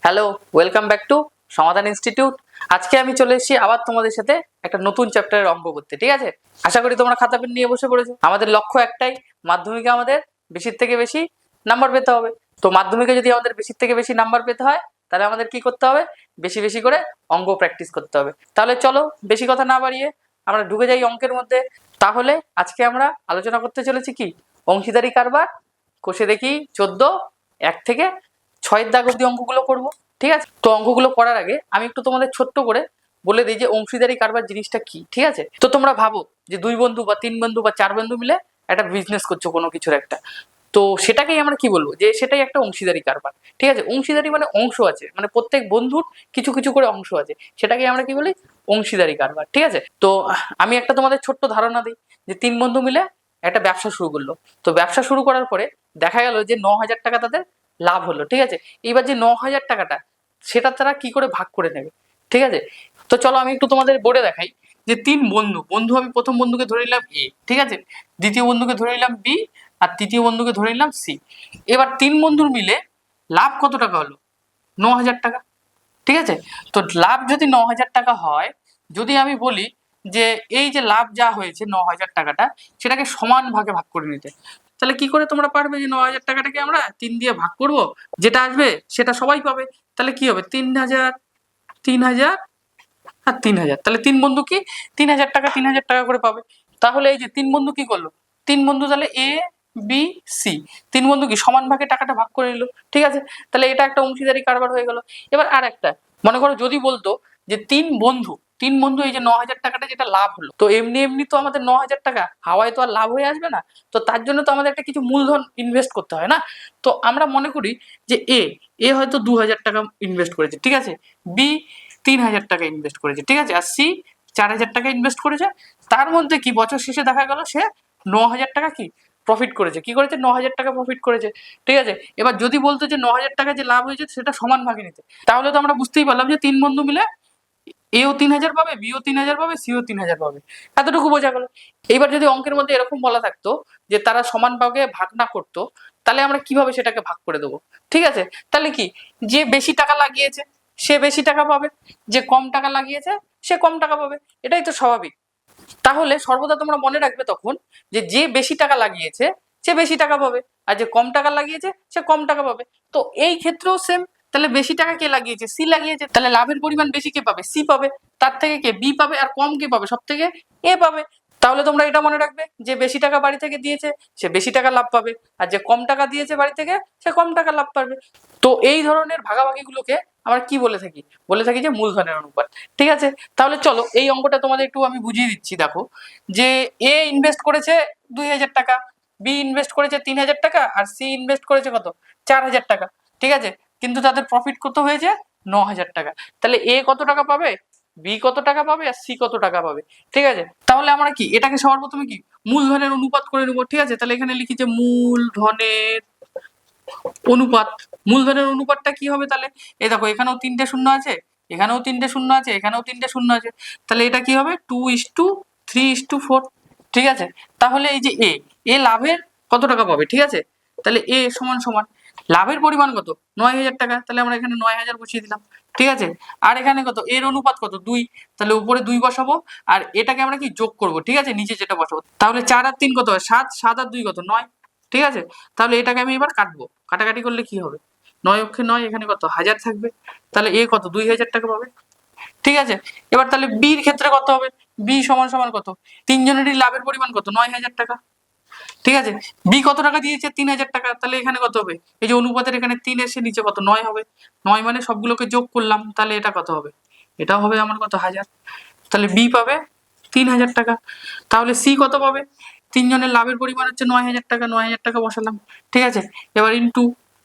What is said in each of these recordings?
Hello, welcome back to সমাধান institute. আজকে আমি চলে এসেছি আবার তোমাদের সাথে একটা নতুন চ্যাপ্টারের অঙ্ক করতে। ঠিক আছে, আশা করি তোমরা খাতা পেন নিয়ে বসে পড়েছো। আমাদের লক্ষ্য একটাই, মাধ্যমিকে আমাদের বেশির থেকে বেশি নাম্বার পেতে হবে। তো মাধ্যমিকে যদি আমাদের বেশির থেকে বেশি নাম্বার পেতে হয়, তাহলে আমাদের কি করতে হবে? বেশি বেশি করে অঙ্ক প্র্যাকটিস করতে হবে। তাহলে চলো বেশি কথা না বাড়িয়ে আমরা ঢুকে যাই অঙ্কের মধ্যে। তাহলে আজকে আমরা আলোচনা করতে চলেছি কি, অংশীদারি কারবার। কষে দেখি 14 1 থেকে 6 দাগ অব্দি অঙ্কগুলো করবো। ঠিক আছে, তো অঙ্কগুলো করার আগে আমি একটু তোমাদের ছোট্ট করে বলে দিই যে অংশীদারি কারবার জিনিসটা কি। ঠিক আছে, তো তোমরা ভাবো যে 2 বন্ধু বা 3 বন্ধু বা 4 বন্ধু মিলে একটা বিজনেস করছো কোনো কিছুর একটা, তো সেটাকেই আমরা কি বলবো, যে সেটাই একটা অংশীদারি কারবার। ঠিক আছে, অংশীদারি মানে অংশ আছে, মানে প্রত্যেক বন্ধুর কিছু কিছু করে অংশ আছে, সেটাকেই আমরা কি বলি? অংশীদারি কারবার। ঠিক আছে, তো আমি একটা তোমাদের ছোট্ট ধারণা দিই যে 3 বন্ধু মিলে একটা ব্যবসা শুরু করলো। তো ব্যবসা শুরু করার পরে দেখা গেল যে 9,000 টাকা তাদের লাভ হলো। ঠিক আছে, এবার যে 9,000 টাকাটা সেটা তারা কি করে ভাগ করে নেবে। ঠিক আছে, তো চলো আমি একটু তোমাদের বোর্ডে দেখাই যে 3 বন্ধু বন্ধু আমি প্রথম বন্ধুকে ধরে নিলাম এ, ঠিক আছে, দ্বিতীয় বন্ধুকে ধরে নিলাম বি, আর তৃতীয় বন্ধুকে ধরে নিলাম সি। এবার 3 বন্ধুর মিলে লাভ কত টাকা হলো? 9,000 টাকা। ঠিক আছে, তো লাভ যদি 9,000 টাকা হয়, যদি আমি বলি যে এই যে লাভ যা হয়েছে 9,000 টাকাটা, সেটাকে সমান ভাগে ভাগ করে নিতে, তাহলে কি করে তোমরা পারবে যে 9,000 টাকাটাকে আমরা 3 দিয়ে ভাগ করব? যেটা আসবে সেটা সবাই পাবে। তাহলে কি হবে? 3,000, 3,000 আর 3,000। তাহলে 3 বন্ধু কি 3,000 টাকা 3,000 টাকা করে পাবে। তাহলে এই যে 3 বন্ধু কি করলো? 3 বন্ধু তাহলে এ বি সি, 3 বন্ধু কি সমান ভাগে টাকাটা ভাগ করে নিল। ঠিক আছে, তাহলে এটা একটা অংশীদারি কারবার হয়ে গেল। এবার আর একটা মনে করো, যদি বলতো যে 3 বন্ধু এই যে 9,000 টাকাটা যেটা লাভ হলো, তো এমনি এমনি তো আমাদের 9,000 টাকা হাওয়ায় তো আর লাভ হয়ে আসবে না। তো তার জন্য তো আমাদের একটা কিছু মূলধন ইনভেস্ট করতে হয় না। তো আমরা মনে করি যে এ হয়তো 2,000 টাকা ইনভেস্ট করেছে। ঠিক আছে, বি 3,000 টাকা ইনভেস্ট করেছে। ঠিক আছে, আর সি 4,000 টাকা ইনভেস্ট করেছে। তার মধ্যে কি বছর শেষে দেখা গেল সে 9,000 টাকা কি প্রফিট করেছে। কি করেছে? 9,000 টাকা প্রফিট করেছে। ঠিক আছে, এবার যদি বলতো যে 9,000 টাকা যে লাভ হয়েছে সেটা সমান ভাগে নিতে, তাহলে তো আমরা বুঝতেই পারলাম যে 3 বন্ধু মিলে এও 3,000 পাবে, বিও 3,000 পাবে, সিও 3,000 পাবে। এতটুকু বোঝা গেল। এইবার যদি অঙ্কের মধ্যে এরকম বলা থাকতো যে তারা সমান ভাগে ভাগ না করতো, তাহলে আমরা কিভাবে সেটাকে ভাগ করে দেবো? ঠিক আছে, তাহলে কি, যে বেশি টাকা লাগিয়েছে সে বেশি টাকা পাবে, যে কম টাকা লাগিয়েছে সে কম টাকা পাবে। এটাই তো স্বাভাবিক। তাহলে সর্বদা তোমরা মনে রাখবে তখন যে যে বেশি টাকা লাগিয়েছে সে বেশি টাকা পাবে, আর যে কম টাকা লাগিয়েছে সে কম টাকা পাবে। তো এই ক্ষেত্রেও সেম। তাহলে বেশি টাকা কে লাগিয়েছে? সি লাগিয়েছে, তাহলে লাভের পরিমাণ বেশি কে পাবে? সি পাবে। তার থেকে কে? বি পাবে। আর কম কে পাবে? সব থেকে এ পাবে। তাহলে তোমরা এটা মনে রাখবে যে বেশি টাকা বাড়ি থেকে দিয়েছে সে বেশি টাকা লাভ পাবে, আর যে কম টাকা দিয়েছে বাড়ি থেকে সে কম টাকা লাভ পাবে। তো এই ধরনের ভাগাভাগিগুলোকে আমরা কি বলে থাকি? বলে থাকি যে মূলধনের অনুপাত। ঠিক আছে, তাহলে চলো এই অঙ্কটা তোমাদের একটু আমি বুঝিয়ে দিচ্ছি। দেখো যে এ ইনভেস্ট করেছে 2,000 টাকা, বি ইনভেস্ট করেছে 3,000 টাকা, আর সি ইনভেস্ট করেছে কত? 4,000 টাকা। ঠিক আছে, কিন্তু তাদের প্রফিট কত হয়েছে? 9,000 টাকা। তাহলে এ কত টাকা পাবে, বি কত টাকা পাবে, আর সি কত টাকা পাবে? ঠিক আছে, তাহলে আমরা কি এটাকে সবার প্রথমে কি মূলধনের অনুপাত করে নেবো। ঠিক আছে, তাহলে এখানে লিখি যে মূলধনের অনুপাত। মূলধনের অনুপাতটা কি হবে তাহলে? এই দেখো এখানেও 3টে শূন্য আছে, এখানেও 3টে শূন্য আছে, এখানেও 3টে শূন্য আছে। তাহলে এটা কি হবে? 2:3:4। ঠিক আছে, তাহলে এই যে এ লাভের কত টাকা পাবে? ঠিক আছে, তাহলে এ সমান সমান লাভের পরিমাণ কত? 9,000 টাকা। তাহলে আমরা এখানে 9,000 বসিয়ে দিলাম। ঠিক আছে, আর এখানে কত? এর অনুপাত কত? 2। তাহলে উপরে 2 বসাবো, আর এটাকে আমরা কি যোগ করব। ঠিক আছে, নিচে যেটা বসাবো। তাহলে 4 আর 3 কত হয়? 7, 7 আর 2 কত? 9। ঠিক আছে, তাহলে এটাকে আমি এবার কাটবো। কাটাকাটি করলে কি হবে? 9 অক্ষে 9, এখানে কত? 1000 থাকবে। তাহলে এ কত? 2,000 টাকা পাবে। ঠিক আছে, এবার তাহলে বির ক্ষেত্রে কত হবে? বি সমান সমান কত? তিনজনেরই লাভের পরিমাণ কত? 9,000 টাকা। ঠিক আছে, বি কত টাকা দিয়েছে? 3,000 টাকা। তাহলে এখানে কত হবে? এই যে অনুপাতের এখানে 3 এসে নিচে কত? 9 হবে। 9 মানে সবগুলোকে যোগ করলাম, তাহলে এটা কত হবে? এটাও হবে আমার কত? 1000। তাহলে বি পাবে 3,000 টাকা। তাহলে সি কত পাবে? তিনজনের লাভের পরিমাণ হচ্ছে 9,000 টাকা। 9,000 টাকা বসালাম। ঠিক আছে, এবার ইনটু।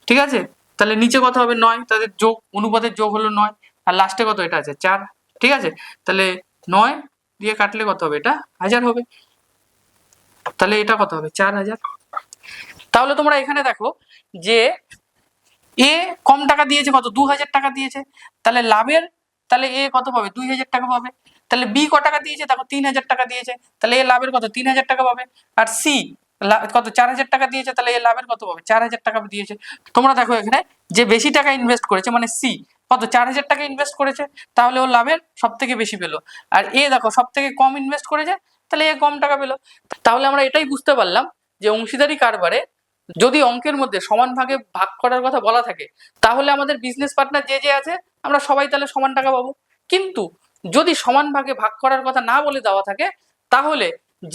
ঠিক আছে, তাহলে নিচে কত হবে? 9, তাদের যোগ, অনুপাতের যোগ হলো 9, আর লাস্টে কত? এটা আছে 4। ঠিক আছে, তাহলে 9 দিয়ে কাটলে কত হবে? এটা 1000 হবে। তাহলে এটা কত হবে? 4,000। তাহলে তোমরা এখানে দেখো যে এ কম টাকা দিয়েছে কত? 2,000 টাকা দিয়েছে। তাহলে লাভের, তাহলে এ কত পাবে? 2,000 টাকা পাবে। তাহলে বি ক টাকা দিয়েছে? দেখো 3,000 টাকা দিয়েছে। তাহলে এ লাভের কত? 3,000 টাকা পাবে। আর সি কত 4,000 টাকা দিয়েছে, তাহলে এ লাভের কত পাবে? 4,000 টাকা দিয়েছে। তোমরা দেখো এখানে যে বেশি টাকা ইনভেস্ট করেছে মানে সি কত 4,000 টাকা ইনভেস্ট করেছে, তাহলে ও লাভের সব থেকে বেশি পেলো। আর এ দেখো সব থেকে কম ইনভেস্ট করেছে, তাহলে এ কম টাকা পেলো। তাহলে আমরা এটাই বুঝতে পারলাম যে অংশীদারি কারবারে যদি অঙ্কের মধ্যে সমান ভাগে ভাগ করার কথা বলা থাকে, তাহলে আমাদের বিজনেস পার্টনার যে যে আছে আমরা সবাই তাহলে সমান টাকা পাবো। কিন্তু যদি সমান ভাগে ভাগ করার কথা না বলে দেওয়া থাকে, তাহলে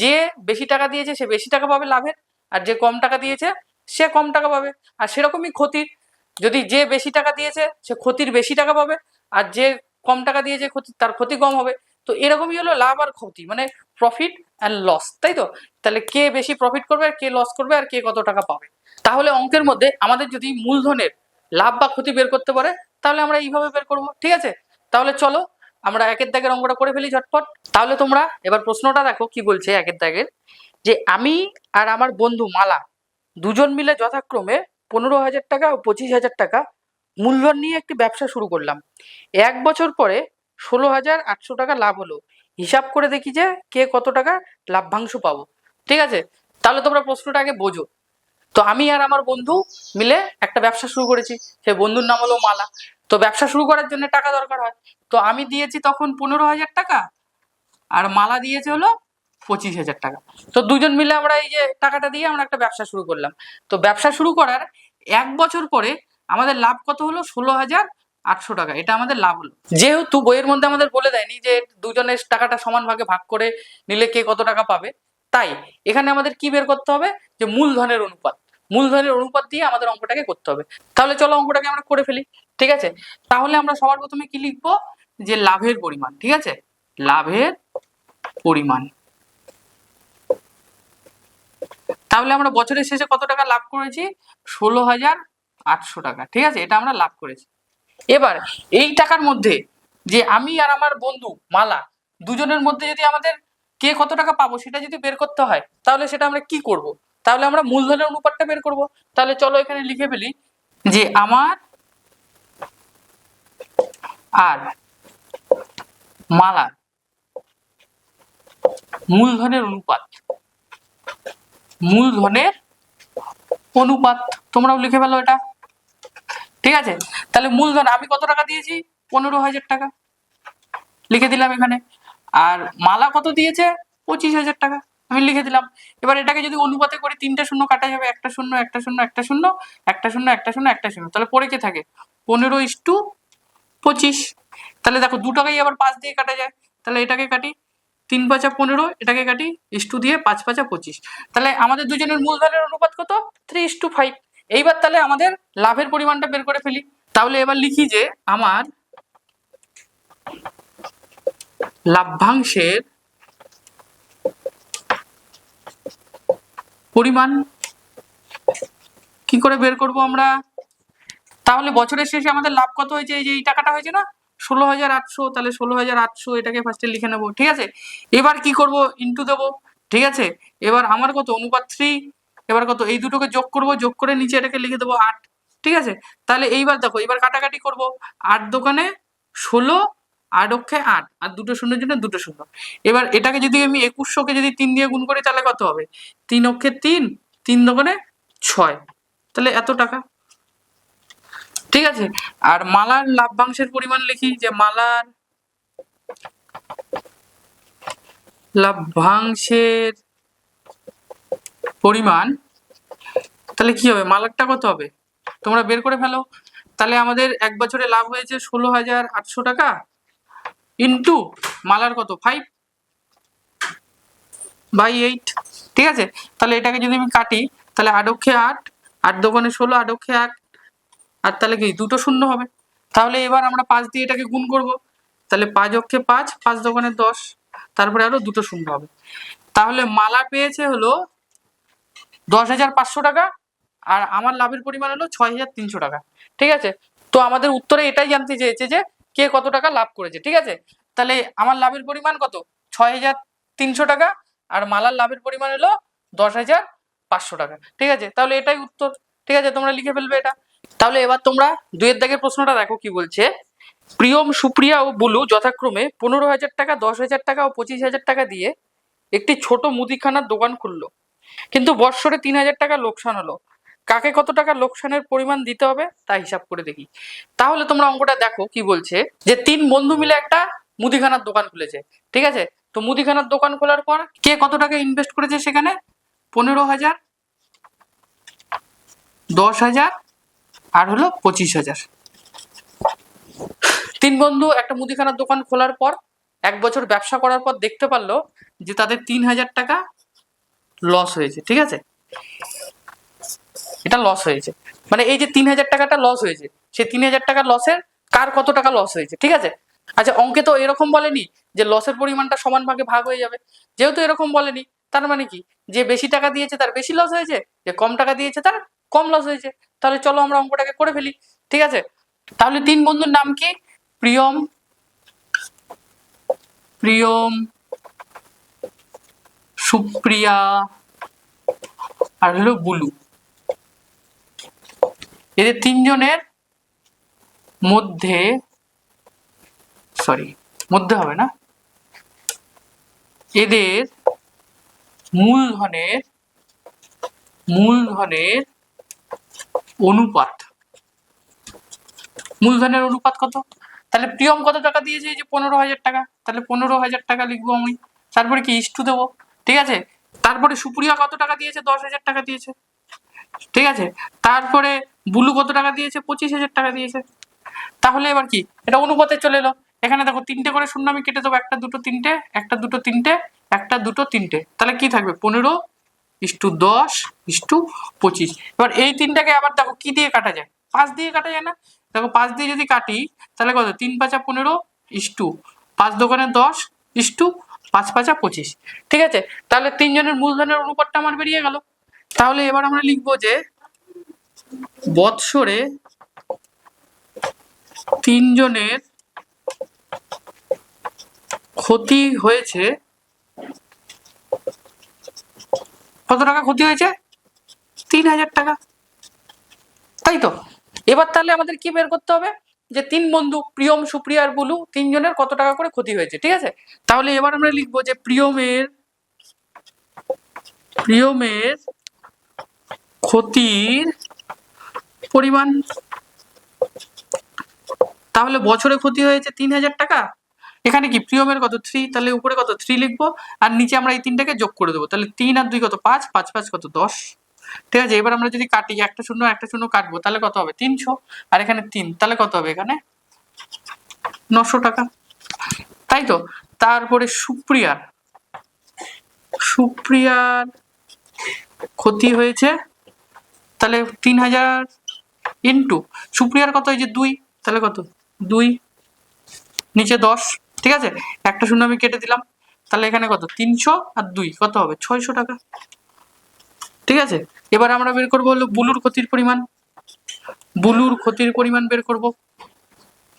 যে বেশি টাকা দিয়েছে সে বেশি টাকা পাবে লাভের, আর যে কম টাকা দিয়েছে সে কম টাকা পাবে। আর সেরকমই ক্ষতির, যদি যে বেশি টাকা দিয়েছে সে ক্ষতির বেশি টাকা পাবে, আর যে কম টাকা দিয়েছে ক্ষতি তার ক্ষতি কম হবে। তো এরকমই হলো লাভ আর ক্ষতি, মানে প্রফিট অ্যান্ড লস, তাই তো? তাহলে কে বেশি প্রফিট করবে আর কে লস করবে আর কে কত টাকা পাবে। তাহলে অঙ্কের মধ্যে আমাদের যদি মূলধনের লাভ বা ক্ষতি বের করতে পারে, তাহলে আমরা এইভাবে বের করবো, ঠিক আছে? তাহলে চলো আমরা একের দাগের অঙ্কটা করে ফেলি ঝটপট। তাহলে তোমরা এবার প্রশ্নটা দেখো কি বলছে একের দাগের, যে আমি আর আমার বন্ধু মালা দুজন মিলে যথাক্রমে 15,000 টাকা ও 25,000 টাকা মূলধন নিয়ে একটি ব্যবসা শুরু করলাম। 1 বছর পরে 16,800 টাকা লাভ হলো। হিসাব করে দেখি যে কে কত টাকা লাভ্যাংশ পাবো। ঠিক আছে, তাহলে তোমরা প্রশ্নটা আগে বোঝো। তো আমি আর আমার বন্ধু মিলে একটা ব্যবসা শুরু করেছি, সেই বন্ধুর নাম হলো মালা। তো ব্যবসা শুরু করার জন্য টাকা দরকার হয়, তো আমি দিয়েছি তখন 15,000 টাকা, আর মালা দিয়েছে হলো 25,000 টাকা। তো দুজন মিলে আমরা এই যে টাকাটা দিয়ে আমরা একটা ব্যবসা শুরু করলাম। তো ব্যবসা শুরু করার 1 বছর পরে আমাদের লাভ কত হলো? 16,800 টাকা, এটা আমাদের লাভ হলো। যেহেতু বইয়ের মধ্যে আমাদের বলে দেয়নি যে দুজনের টাকাটা সমান ভাগে ভাগ করে নিলে কে কত টাকা পাবে, তাই এখানে আমাদের কি বের করতে হবে? যে মূলধনের অনুপাত, মূলধনের অনুপাত দিয়ে আমাদের অঙ্কটাকে করতে হবে। তাহলে চলো অঙ্কটাকে আমরা করে ফেলি, ঠিক আছে? তাহলে আমরা সবার প্রথমে কি লিখবো? যে লাভের পরিমাণ, ঠিক আছে? লাভের পরিমাণ। তাহলে আমরা বছরের শেষে কত টাকা লাভ করেছি? 16,800 টাকা, ঠিক আছে? এটা আমরা লাভ করেছি। এবার এই টাকার মধ্যে যে আমি আর আমার বন্ধু মালা দুজনের মধ্যে যদি আমাদের কে কত টাকা পাবো সেটা যদি বের করতে হয়, তাহলে সেটা আমরা কি করব? তাহলে আমরা মূলধনের অনুপাতটা বের করব। তাহলে চলো এখানে লিখে ফেলি যে আমার আর মালার মূলধনের অনুপাত, মূলধনের অনুপাত তোমরাও লিখে ফেলো এটা, ঠিক আছে? তাহলে মূলধন আমি কত টাকা দিয়েছি? 15,000 টাকা, লিখে দিলাম এখানে। আর মালা কত দিয়েছে? 25,000 টাকা, আমি লিখে দিলাম। এবার এটাকে যদি অনুপাতে করি, 3টে শূন্য কাটা যাবে, একটা শূন্য একটা শূন্য একটা শূন্য একটা শূন্য একটা শূন্য একটা শূন্য, তাহলে পরে কে থাকে? 15:25। তাহলে দেখো 2 টাকাই আবার 5 দিয়ে কাটা যায়, তাহলে এটাকে কাটি, 3 5 15, এটাকে কাটি ইস্টু দিয়ে, 5 5 25। তাহলে আমাদের দুজনের মূলধনের অনুপাত কত? 3:5। এইবার তাহলে আমাদের লাভের পরিমাণটা বের করে ফেলি। তাহলে এবার লিখি যে আমার লাভ্যাংশের পরিমাণ কি করে বের করব আমরা? তাহলে বছরের শেষে আমাদের লাভ কত হয়েছে? এই যে এই টাকাটা হয়েছে না 16,800, তাহলে 16,800 এটাকে ফার্স্টে লিখে নেবো, ঠিক আছে? এবার কি করব? ইন্টু দেবো, ঠিক আছে? এবার আমার কত? অনুপাত 3। এবার কত? এই দুটোকে যোগ করব, যোগ করে নিচে এটাকে লিখে দেবো 8, ঠিক আছে? তাহলে এইবার দেখো, এবার কাটাকাটি করব। 8 দোকানে 16, 8 অক্ষে 8, আর দুটো শূন্যের জন্য দুটো শূন্য। এবার এটাকে যদি আমি 2100কে যদি 3 দিয়ে গুণ করি, তাহলে কত হবে? 3 অক্ষে 3, 3 দোকানে 6, তাহলে এত টাকা, ঠিক আছে? আর মালার লাভ্যাংশের পরিমাণ লিখি যে মালার লাভ্যাংশের পরিমাণ, তাহলে কি হবে? মালারটা কত হবে তোমরা বের করে ফেলো। তাহলে আমাদের 1 বছরে লাভ হয়েছে 16,800 টাকা ইন্টু মালার কত? 5/8, ঠিক আছে? তাহলে এটাকে যদি আমি কাটি, তাহলে 8 অক্ষে 8, 8 দোকানে 16, 8 অক্ষে 1, আর তাহলে কি দুটো শূন্য হবে। তাহলে এবার আমরা 5 দিয়ে এটাকে গুণ করব, তাহলে 5 অক্ষে 5, 5 দোকানে 10, তারপরে আরো দুটো শূন্য হবে। তাহলে মালা পেয়েছে হলো 10,500 টাকা, আর আমার লাভের পরিমাণ হলো 6,300 টাকা, ঠিক আছে? তো আমাদের উত্তরে এটাই জানতে চেয়েছে যে কে কত টাকা লাভ করেছে, ঠিক আছে? তাহলে আমার লাভের পরিমাণ কত? 6,300 টাকা, আর মালার লাভের পরিমাণ হলো 10,500 টাকা, ঠিক আছে? তাহলে এটাই উত্তর, ঠিক আছে? তোমরা লিখে ফেলবে এটা। তাহলে এবার তোমরা 2 দাগের প্রশ্নটা দেখো কি বলছে। প্রিয়ম, সুপ্রিয়া ও বুলু যথাক্রমে 15,000 টাকা, 10,000 টাকা ও 25,000 টাকা দিয়ে একটি ছোট মুদিখানার দোকান খুললো। কিন্তু বৎসরে 3,000 টাকা লোকসান হলো, কাকে কত টাকা লোকসানের পরিমাণ দিতে হবে তা হিসাব করে দেখি। তাহলে তোমরা অঙ্কটা দেখো কি বলছে, যে 3 বন্ধু মিলে একটা মুদিখানার দোকান খুলেছে, ঠিক আছে। তো মুদিখানার দোকান খোলার পর কে কত টাকা ইনভেস্ট করেছে সেখানে? 15,000, 10,000 আর হলো 25,000। 3 বন্ধু একটা মুদিখানার দোকান খোলার পর 1 বছর ব্যবসা করার পর দেখতে পারলো যে তাদের 3,000 টাকা লস হয়েছে, ঠিক আছে। এটা লস হয়েছে, মানে এই যে 3,000 টাকাটা লস হয়েছে, সেই 3,000 টাকা লসের কার কত টাকা লস হয়েছে, ঠিক আছে। আচ্ছা, অঙ্কে তো এরকম বলেনি যে লসের পরিমাণটা সমান ভাগে ভাগ হয়ে যাবে, যেহেতু এরকম বলেনি তার মানে কি, যে বেশি টাকা দিয়েছে তার বেশি লস হয়েছে, যে কম টাকা দিয়েছে তার কম লস হয়েছে। তাহলে চলো আমরা অঙ্কটাকে করে ফেলি, ঠিক আছে। তাহলে 3 বন্ধুর নাম কি? প্রিয়ম, প্রিয়ম, সুপ্রিয়া আর হলো বুলু। এদের 3 জনের মধ্যে, সরি মধ্যে হবে না, এদের মূলধনের অনুপাত, মূলধনের অনুপাত কত? তাহলে প্রিয়ম কত টাকা দিয়েছে? এই যে 15,000 টাকা, তাহলে 15,000 টাকা লিখবো আমি। তারপরে কি ইস্টু দেবো, ঠিক আছে। তারপরে সুপ্রিয়া কত টাকা দিয়েছে? 10,000 টাকা দিয়েছে, ঠিক আছে। তারপরে বুলু কত টাকা দিয়েছে? 25,000 টাকা দিয়েছে। তাহলে এবার কি, এটা অনুপাতে চলে এলো। এখানে দেখো 3টে করে শূন্য আমি কেটে দেবো, 1 2 3টে, 1 2 3টে, 1 2 3টে, তাহলে কি থাকবে? 15:10:25। এবার এই 3টাকে আবার দেখো কি দিয়ে কাটা যায়? 5 দিয়ে কাটা যায় না? দেখো 5 দিয়ে যদি কাটি তাহলে কত? 3 5 15 ইস্টু 5 দোকানে 10 ইস্টু 5 5 25, ঠিক আছে। তাহলে 3 জনের মূলধনের অনুপাতটা আমার বেরিয়ে গেল। তাহলে এবার আমরা লিখবো যে বৎসরে 3 জনের ক্ষতি হয়েছে, কত টাকা ক্ষতি হয়েছে? 3,000 টাকা, তাই তো। এবার তাহলে আমাদের কি বের করতে হবে, যে 3 বন্ধু প্রিয়ম, সুপ্রিয়া আর বুলু 3 জনের কত টাকা করে ক্ষতি হয়েছে, ঠিক আছে। তাহলে এবার আমরা লিখবো যে প্রিয়মের ক্ষতির পরিমাণ। তাহলে বছরে ক্ষতি হয়েছে 3,000 টাকা, এখানে কি প্রিয়মের কত? 3, তাহলে উপরে কত? 3 লিখবো, আর নিচে আমরা এই 3টাকে যোগ করে দেবো। তাহলে 3 আর 2 কত? 5, 5 5 কত? 10, ঠিক আছে। এবার আমরা যদি কাটি, একটা শূন্য কাটবো, তাহলে কত হবে? 300, আর এখানে 3, তাহলে কত হবে? এখানে 900 টাকা, তাই তো। তারপরে সুপ্রিয়ার ক্ষতি হয়েছে, তাহলে 3,000 ইন্টু সুপ্রিয়ার কত? এই যে 2, তাহলে কত? 2 নিচে 10, ঠিক আছে। একটা শূন্য আমি কেটে দিলাম, তাহলে এখানে কত? 300 আর 2 কত হবে? 600 টাকা, ঠিক আছে। এবার আমরা বের করবো হলো বুলুর ক্ষতির পরিমাণ। বুলুর ক্ষতির পরিমাণ বের করব।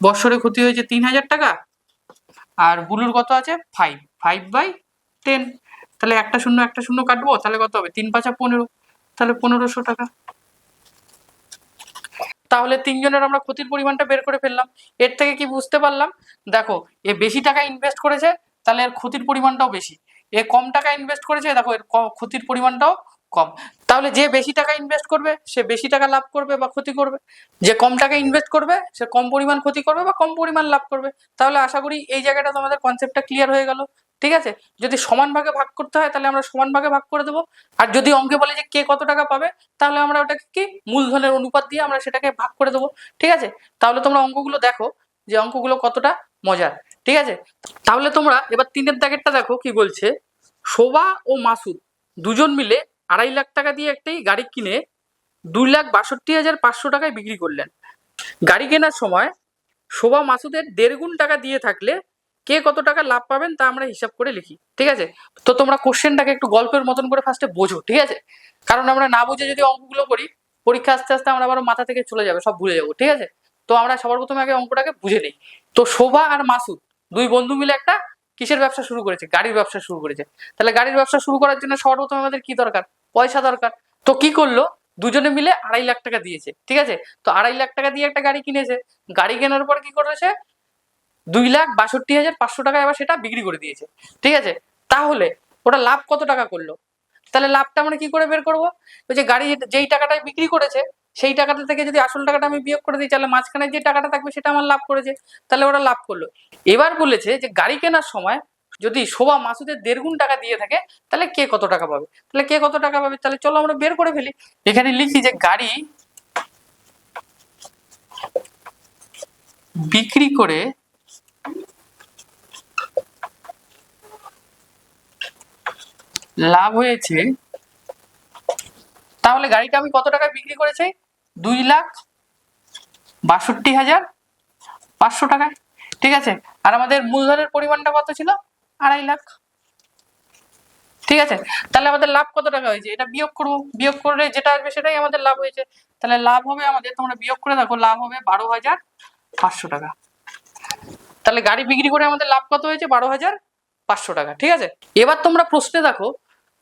বছরে ক্ষতি হয়েছে 3,000 টাকা, আর বুলুর কত আছে? 5, 5/10, তাহলে একটা শূন্য কাটবো, তাহলে কত হবে? 3 5 15, তাহলে 1,500 টাকা। তাহলে 3 জনের আমরা ক্ষতির পরিমাণটা বের করে ফেললাম। এর থেকে কি বুঝতে পারলাম? দেখো, এ বেশি টাকা ইনভেস্ট করেছে, তাহলে এর ক্ষতির পরিমাণটাও বেশি। এ কম টাকা ইনভেস্ট করেছে, দেখো এর ক্ষতির পরিমাণটাও কম। তাহলে যে বেশি টাকা ইনভেস্ট করবে সে বেশি টাকা লাভ করবে বা ক্ষতি করবে, যে কম টাকা ইনভেস্ট করবে সে কম পরিমাণ ক্ষতি করবে বা কম পরিমাণ লাভ করবে। তাহলে আশা করি এই জায়গাটা তোমাদের কনসেপ্টটা ক্লিয়ার হয়ে গেল, ঠিক আছে। যদি সমান ভাগে ভাগ করতে হয় তাহলে আমরা সমান ভাগে ভাগ করে দেবো, আর যদি অঙ্কে বলে যে কে কত টাকা পাবে, তাহলে আমরা ওটাকে কি মূলধনের অনুপাত দিয়ে আমরা সেটাকে ভাগ করে দেবো, ঠিক আছে। তাহলে তোমরা অঙ্কগুলো দেখো যে অঙ্কগুলো কতটা মজার, ঠিক আছে। তাহলে তোমরা এবার 3-এর দাগেরটা দেখো কি বলছে। শোভা ও মাসুদ দুজন মিলে 2.5 লাখ টাকা দিয়ে একটি গাড়ি কিনে 2,62,500 টাকায় বিক্রি করলেন। গাড়ি কেনার সময় শোভা মাসুদের 1.5 গুণ টাকা দিয়ে থাকলে কে কত টাকা লাভ পাবেন তা আমরা হিসাব করে লিখি, ঠিক আছে। তো তোমরা কোশ্চেনটাকে একটু গল্পের মতন করে ফার্স্টে বোঝো, ঠিক আছে। কারণ আমরা না বুঝে যদি অঙ্কগুলো করি, পরীক্ষা আস্তে আস্তে আমরা আবার মাথা থেকে চলে যাবে, সব ভুলে যাবো, ঠিক আছে। তো আমরা সবার প্রথমে আগে অঙ্কটাকে বুঝে নিই। তো শোভা আর মাসুদ 2 বন্ধু মিলে একটা কিসের ব্যবসা শুরু করেছে? গাড়ির ব্যবসা শুরু করেছে। তাহলে গাড়ির ব্যবসা শুরু করার জন্য সবার প্রথমে আমাদের কি দরকার? পয়সা দরকার। তো কি করলো? দুজনে মিলে 2.5 লাখ টাকা দিয়েছে, ঠিক আছে। তো 2.5 লাখ টাকা দিয়ে একটা গাড়ি কিনেছে। গাড়ি কেনার পর কি করেছে? 2,62,500 টাকা এবার সেটা বিক্রি করে দিয়েছে, ঠিক আছে। তাহলে ওটা লাভ কত টাকা করলো? তাহলে লাভটা আমরা কি করে বের করবো? ওই যে গাড়ি যেই টাকাটায় বিক্রি করেছে সেই টাকাটা থেকে যদি আসল টাকাটা আমি বিয়োগ করে দিই, তাহলে মাঝখানে যে টাকাটা থাকবে সেটা আমার লাভ করেছে, তাহলে ওরা লাভ করলো। এবার বলেছে যে গাড়ি কেনার সময় যদি শোভা মাসুদের 1.5 গুণ টাকা দিয়ে থাকে, তাহলে কে কত টাকা পাবে? তাহলে কে কত টাকা পাবে, তাহলে চলো আমরা বের করে ফেলি। এখানে লিখি যে গাড়ি বিক্রি করে লাভ হয়েছে, তাহলে গাড়িটা আমি কত টাকায় বিক্রি করেছি? 2,62,500 টাকায়। ঠিক আছে, আর আমাদের মূলধনের পরিমাণটা কত ছিল? 2.5 লাখ। ঠিক আছে, তাহলে আমাদের লাভ কত টাকা হয়েছে? এটা বিয়োগ করবো, বিয়োগ করে যেটা আসবে সেটাই আমাদের লাভ হয়েছে। তাহলে লাভ হবে আমাদের, তোমরা বিয়োগ করে দেখো, লাভ হবে 12,500 টাকা। তাহলে গাড়ি বিক্রি করে আমাদের লাভ কত হয়েছে? 12,500 টাকা। ঠিক আছে, এবার তোমরা প্রশ্নে দেখো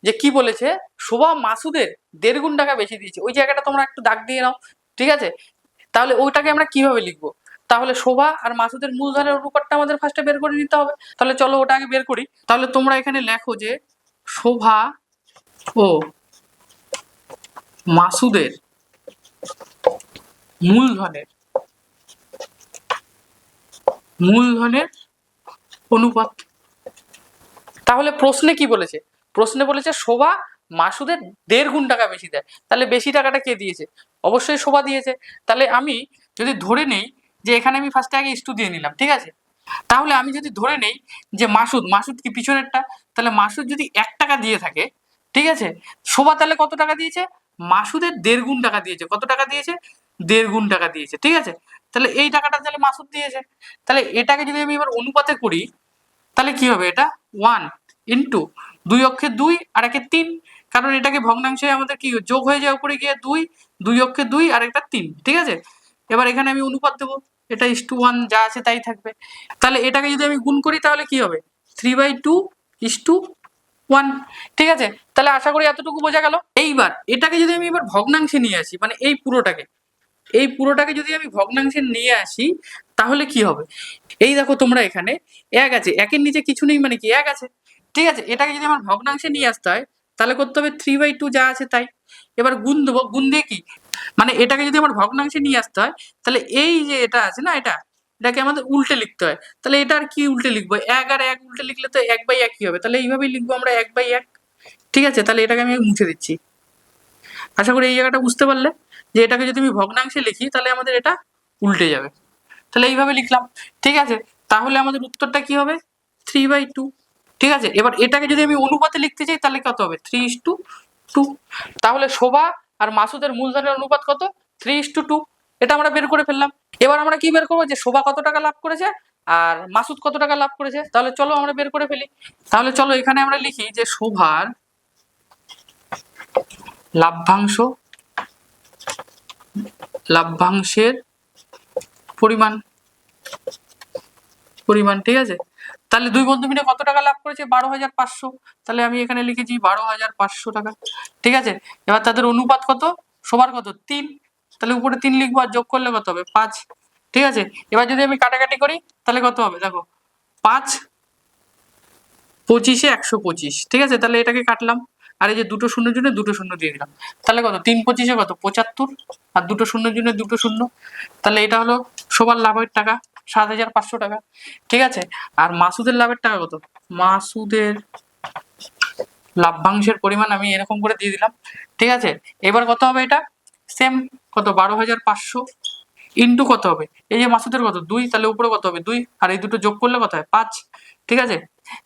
যে কি বলেছে, শোভা মাসুদের 1.5 গুণ টাকা বেশি দিয়েছে। ওই জায়গাটা তোমরা একটু দাগ দিয়ে নাও। ঠিক আছে, তাহলে ওইটাকে আমরা কিভাবে লিখবো? তাহলে শোভা আর মাসুদের মূলধনের অনুপাতটা আমাদের ফার্স্টে বের করে নিতে হবে। তাহলে চলো ওটা আগে বের করি। তাহলে তোমরা এখানে লেখো যে শোভা ও মাসুদের মূলধনের অনুপাত। তাহলে প্রশ্নে কি বলেছে? প্রশ্নে বলেছে শোভা মাসুদের 1.5 গুণ টাকা বেশি দেয়। তাহলে বেশি টাকাটা কে দিয়েছে? অবশ্যই শোভা দিয়েছে। তাহলে আমি যদি ধরে নেই যে এখানে আমি ফার্স্টে আগে ইস্টু দিয়ে নিলাম, ঠিক আছে, তাহলে আমি যদি ধরে নেই যে মাসুদ কি পিছনেরটা, তাহলে মাসুদ যদি 1 টাকা দিয়ে থাকে, ঠিক আছে, শোভা তাহলে কত টাকা দিয়েছে? মাসুদের 1.5 গুণ টাকা দিয়েছে। কত টাকা দিয়েছে? 1.5 গুণ টাকা দিয়েছে। ঠিক আছে, তাহলে এই টাকাটা তাহলে মাসুদ দিয়েছে। তাহলে এটাকে যদি আমি এবার অনুপাতে করি, তাহলে কি হবে? এটা 1 ইন্টু 2 অক্ষে 2 আর একে 3, কারণ এটাকে ভগ্নাংশে আমাদের কি যোগ হয়ে যায় উপরে গিয়ে 2 অক্ষে 2 আর একটা 3। ঠিক আছে, এবার এখানে আমি অনুপাত দেবো, এটা 1 যা আছে তাই থাকবে। তাহলে এটাকে যদি আমি গুণ করি তাহলে কি হবে? 3/2:1। ঠিক আছে, তাহলে আশা করি এতটুকু বোঝা গেল। এইবার এটাকে যদি আমি এবার ভগ্নাংশে নিয়ে আসি, মানে এই পুরোটাকে যদি আমি ভগ্নাংশে নিয়ে আসি, তাহলে কি হবে? এই দেখো তোমরা এখানে 1 আছে, 1-এর নিচে কিছু নেই, মানে কি 1 আছে। ঠিক আছে, এটাকে যদি আমার ভগ্নাংশে নিয়ে আসতে হয়, তাহলে করতে হবে 3/2 যা আছে তাই। এবার গুণ দেবো, গুণ দিয়ে কি, মানে এটাকে যদি আমার ভগ্নাংশে নিয়ে আসতে হয়, তাহলে এই যে এটা আছে না, এটাকে আমাদের উল্টে লিখতে হয়। তাহলে এটা আর কি উল্টে লিখবো? 1 আর 1 উল্টে লিখলে তো 1/1 হবে। তাহলে এইভাবেই লিখবো আমরা 1/1। ঠিক আছে, তাহলে এটাকে আমি মুছে দিচ্ছি। আশা করি এই জায়গাটা বুঝতে পারলে যে এটাকে যদি আমি ভগ্নাংশে লিখি তাহলে আমাদের এটা উল্টে যাবে। তাহলে এইভাবে লিখলাম। ঠিক আছে, তাহলে আমাদের উত্তরটা কি হবে? 3/2। ঠিক আছে, এবার এটাকে যদি আমি অনুপাতে লিখতে চাই তাহলে কত হবে? 3:2। তাহলে শোভা আর মাসুদের মূলধনের অনুপাত কত? 3:2। এটা আমরা বের করে ফেললাম। এবার আমরা কি বের করবো? যে শোভা কত টাকা লাভ করেছে আর মাসুদ কত টাকা লাভ করেছে। তাহলে চলো আমরা বের করে ফেলি। তাহলে চলো এখানে আমরা লিখি যে শোভার লাভ্যাংশের পরিমাণ। ঠিক আছে, তাহলে দুই বন্ধু মিলে কত টাকা লাভ করেছে? 12,500। তাহলে আমি এখানে লিখেছি 12,500 টাকা। ঠিক আছে, এবার তাদের অনুপাত কত? সবার কত? 3। তাহলে উপরে 3 লিখবো, আর যোগ করলে কত হবে? 5। ঠিক আছে, এবার যদি আমি কাটাকাটি করি তাহলে কত হবে? দেখো 5 25-এ 125। ঠিক আছে, তাহলে এটাকে কাটলাম, আর এই যে দুটো শূন্যের জন্য দুটো শূন্য দিয়ে দিলাম। তাহলে কত? 3 25-এ কত? 75, আর দুটো শূন্যের জন্য দুটো শূন্য। তাহলে এটা হলো সবার লাভের টাকা, 7,500 টাকা। ঠিক আছে, আর মাসুদের লাভের টাকা কত? মাসুদের লাভ্যাংশের পরিমাণ আমি এরকম করে দিয়ে দিলাম। ঠিক আছে, এবার কত হবে? এটা সেম কত? 12,500 ইন্টু কত হবে? এই যে মাসুদের কত? 2, তাহলে উপরে কত হবে? 2, আর এই দুটো যোগ করলে কত হয়? 5। ঠিক আছে,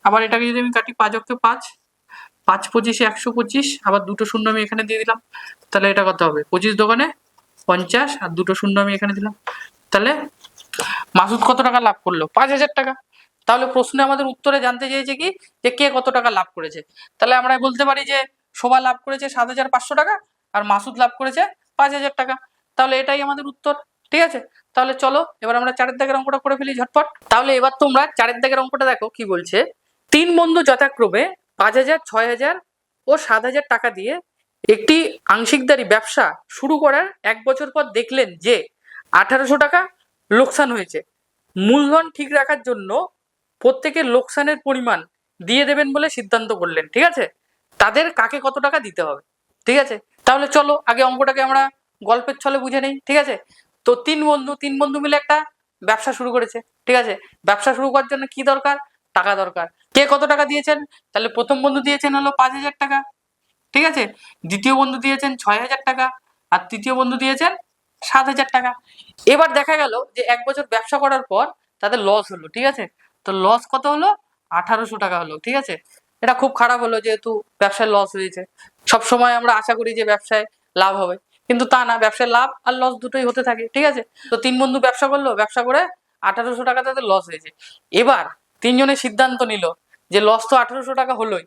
আবার এটাকে যদি আমি কাটি, 5 অক্ষে 5, 5 25-এ 125, আবার দুটো শূন্য আমি এখানে দিয়ে দিলাম। তাহলে এটা কত হবে? 25 দোকানে 50, আর দুটো শূন্য আমি এখানে দিলাম। তাহলে মাসুদ কত টাকা লাভ করলো? 5,000 টাকা। তাহলে প্রশ্নে আমাদের উত্তরে জানতে চেয়েছে কি, যে কে কত টাকা লাভ করেছে। তাহলে আমরা বলতে পারি যে শোভা লাভ করেছে 7,500 টাকা আর মাসুদ লাভ করেছে 5,000 টাকা। তাহলে এটাই আমাদের উত্তর। ঠিক আছে, তাহলে চলো এবার আমরা 4-এর দাগের অঙ্কটা করে ফেলি ঝটপট। তাহলে এবার তোমরা 4-এর দাগের অঙ্কটা দেখো কি বলছে। 3 বন্ধু যথাক্রমে 5,000, 6,000 ও 7,000 টাকা দিয়ে একটি আংশিকদারি ব্যবসা শুরু করার 1 বছর পর দেখলেন যে 1,800 টাকা লোকসান হয়েছে। মূলধন ঠিক রাখার জন্য প্রত্যেকের লোকসানের পরিমাণ দিয়ে দেবেন বলে সিদ্ধান্ত করলেন। ঠিক আছে, তাদের কাকে কত টাকা দিতে হবে। ঠিক আছে, তাহলে চলো আগে অঙ্কটাকে আমরা গল্পের ছলে বুঝে নেই। ঠিক আছে, তো তিন বন্ধু মিলে একটা ব্যবসা শুরু করেছে। ঠিক আছে, ব্যবসা শুরু করার জন্য কি দরকার? টাকা দরকার। কে কত টাকা দিয়েছেন? তাহলে প্রথম বন্ধু দিয়েছেন হলো 5,000 টাকা। ঠিক আছে, দ্বিতীয় বন্ধু দিয়েছেন 6,000 টাকা, আর তৃতীয় বন্ধু দিয়েছেন 7,000 টাকা। এবার দেখা গেল যে 1 বছর ব্যবসা করার পর তাদের লস হলো। ঠিক আছে, তো লস কত হলো? 1,800 টাকা হলো। ঠিক আছে, এটা খুব খারাপ হলো, যেহেতু ব্যবসায় লস হয়েছে। সবসময় আমরা আশা করি যে ব্যবসায় লাভ হবে, কিন্তু তা না, ব্যবসায় লাভ আর লস দুটোই হতে থাকে। ঠিক আছে, তো তিন বন্ধু ব্যবসা করলো, ব্যবসা করে 1,800 টাকা তাদের লস হয়েছে। এবার তিনজনে সিদ্ধান্ত নিল যে লস তো 1,800 টাকা হলোই,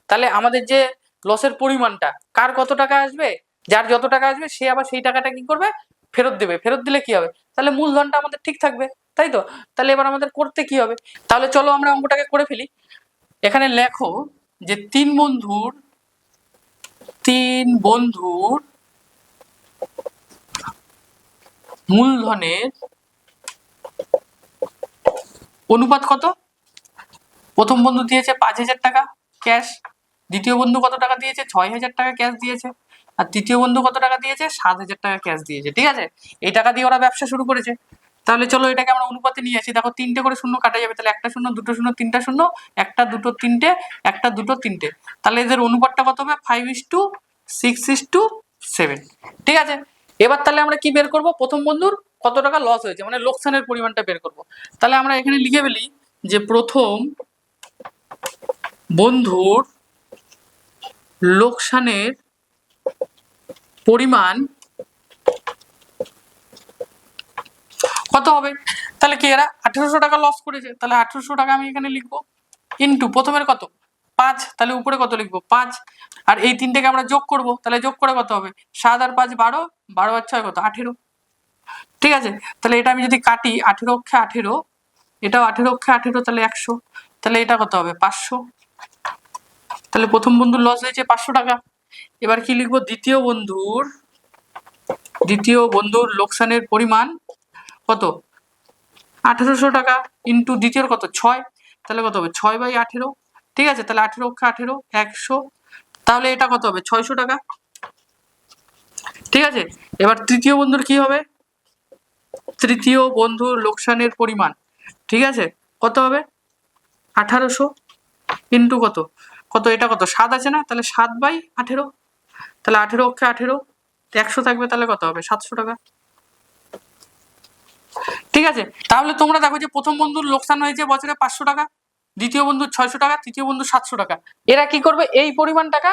তাহলে আমাদের যে লসের পরিমাণটা, কার কত টাকা আসবে, যার যত টাকা আসবে সে আবার সেই টাকাটা কি করবে? ফেরত দেবে। ফেরত দিলে কি হবে? তাহলে মূলধনটা আমাদের ঠিক থাকবে, তাই তো? তাহলে এবার আমাদের করতে কি হবে? তাহলে চলো আমরা অঙ্কটাকে করে ফেলি। এখানে লেখো যে তিন বন্ধুর মূলধনের অনুপাত কত? প্রথম বন্ধু দিয়েছে 5,000 টাকা ক্যাশ, দ্বিতীয় বন্ধু কত টাকা দিয়েছে? 6,000 টাকা ক্যাশ দিয়েছে, আর তৃতীয় বন্ধু কত টাকা দিয়েছে? 7,000 টাকা ক্যাশ দিয়েছে। ঠিক আছে, এই টাকা দিয়ে ওরা ব্যবসা শুরু করেছে। তাহলে চলো এটাকে আমরা অনুপাতে নিয়ে আসি। দেখো, 3টে করে শূন্য কাটা যাবে, তাহলে একটা শূন্য, দুটো শূন্য, তিনটা শূন্য, একটা দুটো তিনটে, একটা দুটো তিনটে, তাহলে এদের অনুপাতটা কত হবে? 5:6:7। ঠিক আছে, এবার তাহলে আমরা কি বের করব? প্রথম বন্ধুর কত টাকা লস হয়েছে, মানে লোকসানের পরিমাণটা বের করব। তাহলে আমরা এখানে লিখে ফেলি যে প্রথম বন্ধুর লোকসানের পরিমাণ কত হবে? তাহলে কি এরা 1,800 টাকা লস করেছে, তাহলে 1,800 টাকা আমি এখানে লিখবো, ইন্টু প্রথমের কত? 5, তাহলে উপরে কত লিখবো? 5। আর এই তিনটেকে আমরা যোগ করব, তাহলে যোগ করে কত হবে? 7 আর 5 12, 12 আর 6 কত? 18। ঠিক আছে, তাহলে এটা আমি যদি কাটি, 18 অক্ষে 18, এটাও 18 অক্ষে 18, তাহলে 100, তাহলে এটা কত হবে? 500। তাহলে প্রথম বন্ধুর লস হয়েছে 500 টাকা। এবার কি লিখবো? দ্বিতীয় বন্ধুর লোকসানের পরিমাণ কত? 1,800 টাকা, ইন্টু দ্বিতীয়র কত? 6, তাহলে কত হবে? 6/18। ঠিক আছে, তাহলে 18 অক্ষে 18, 100, তাহলে এটা কত হবে? 600 টাকা। ঠিক আছে, এবার তৃতীয় বন্ধুর কি হবে? তৃতীয় বন্ধুর লোকসানের পরিমাণ, ঠিক আছে, কত হবে? 1,800 ইন্টু কত? কত এটা? কত 7 আছে না, তাহলে 7/18, তাহলে 18 অক্ষে 18, 100 থাকবে, তাহলে কত হবে? 700 টাকা। ঠিক আছে, তাহলে তোমরা দেখো যে প্রথম বন্ধুর লোকসান হয়েছে বছরে 500 টাকা, দ্বিতীয় বন্ধুর 600 টাকা, তৃতীয় বন্ধুর 700 টাকা। এরা কি করবে? এই পরিমাণ টাকা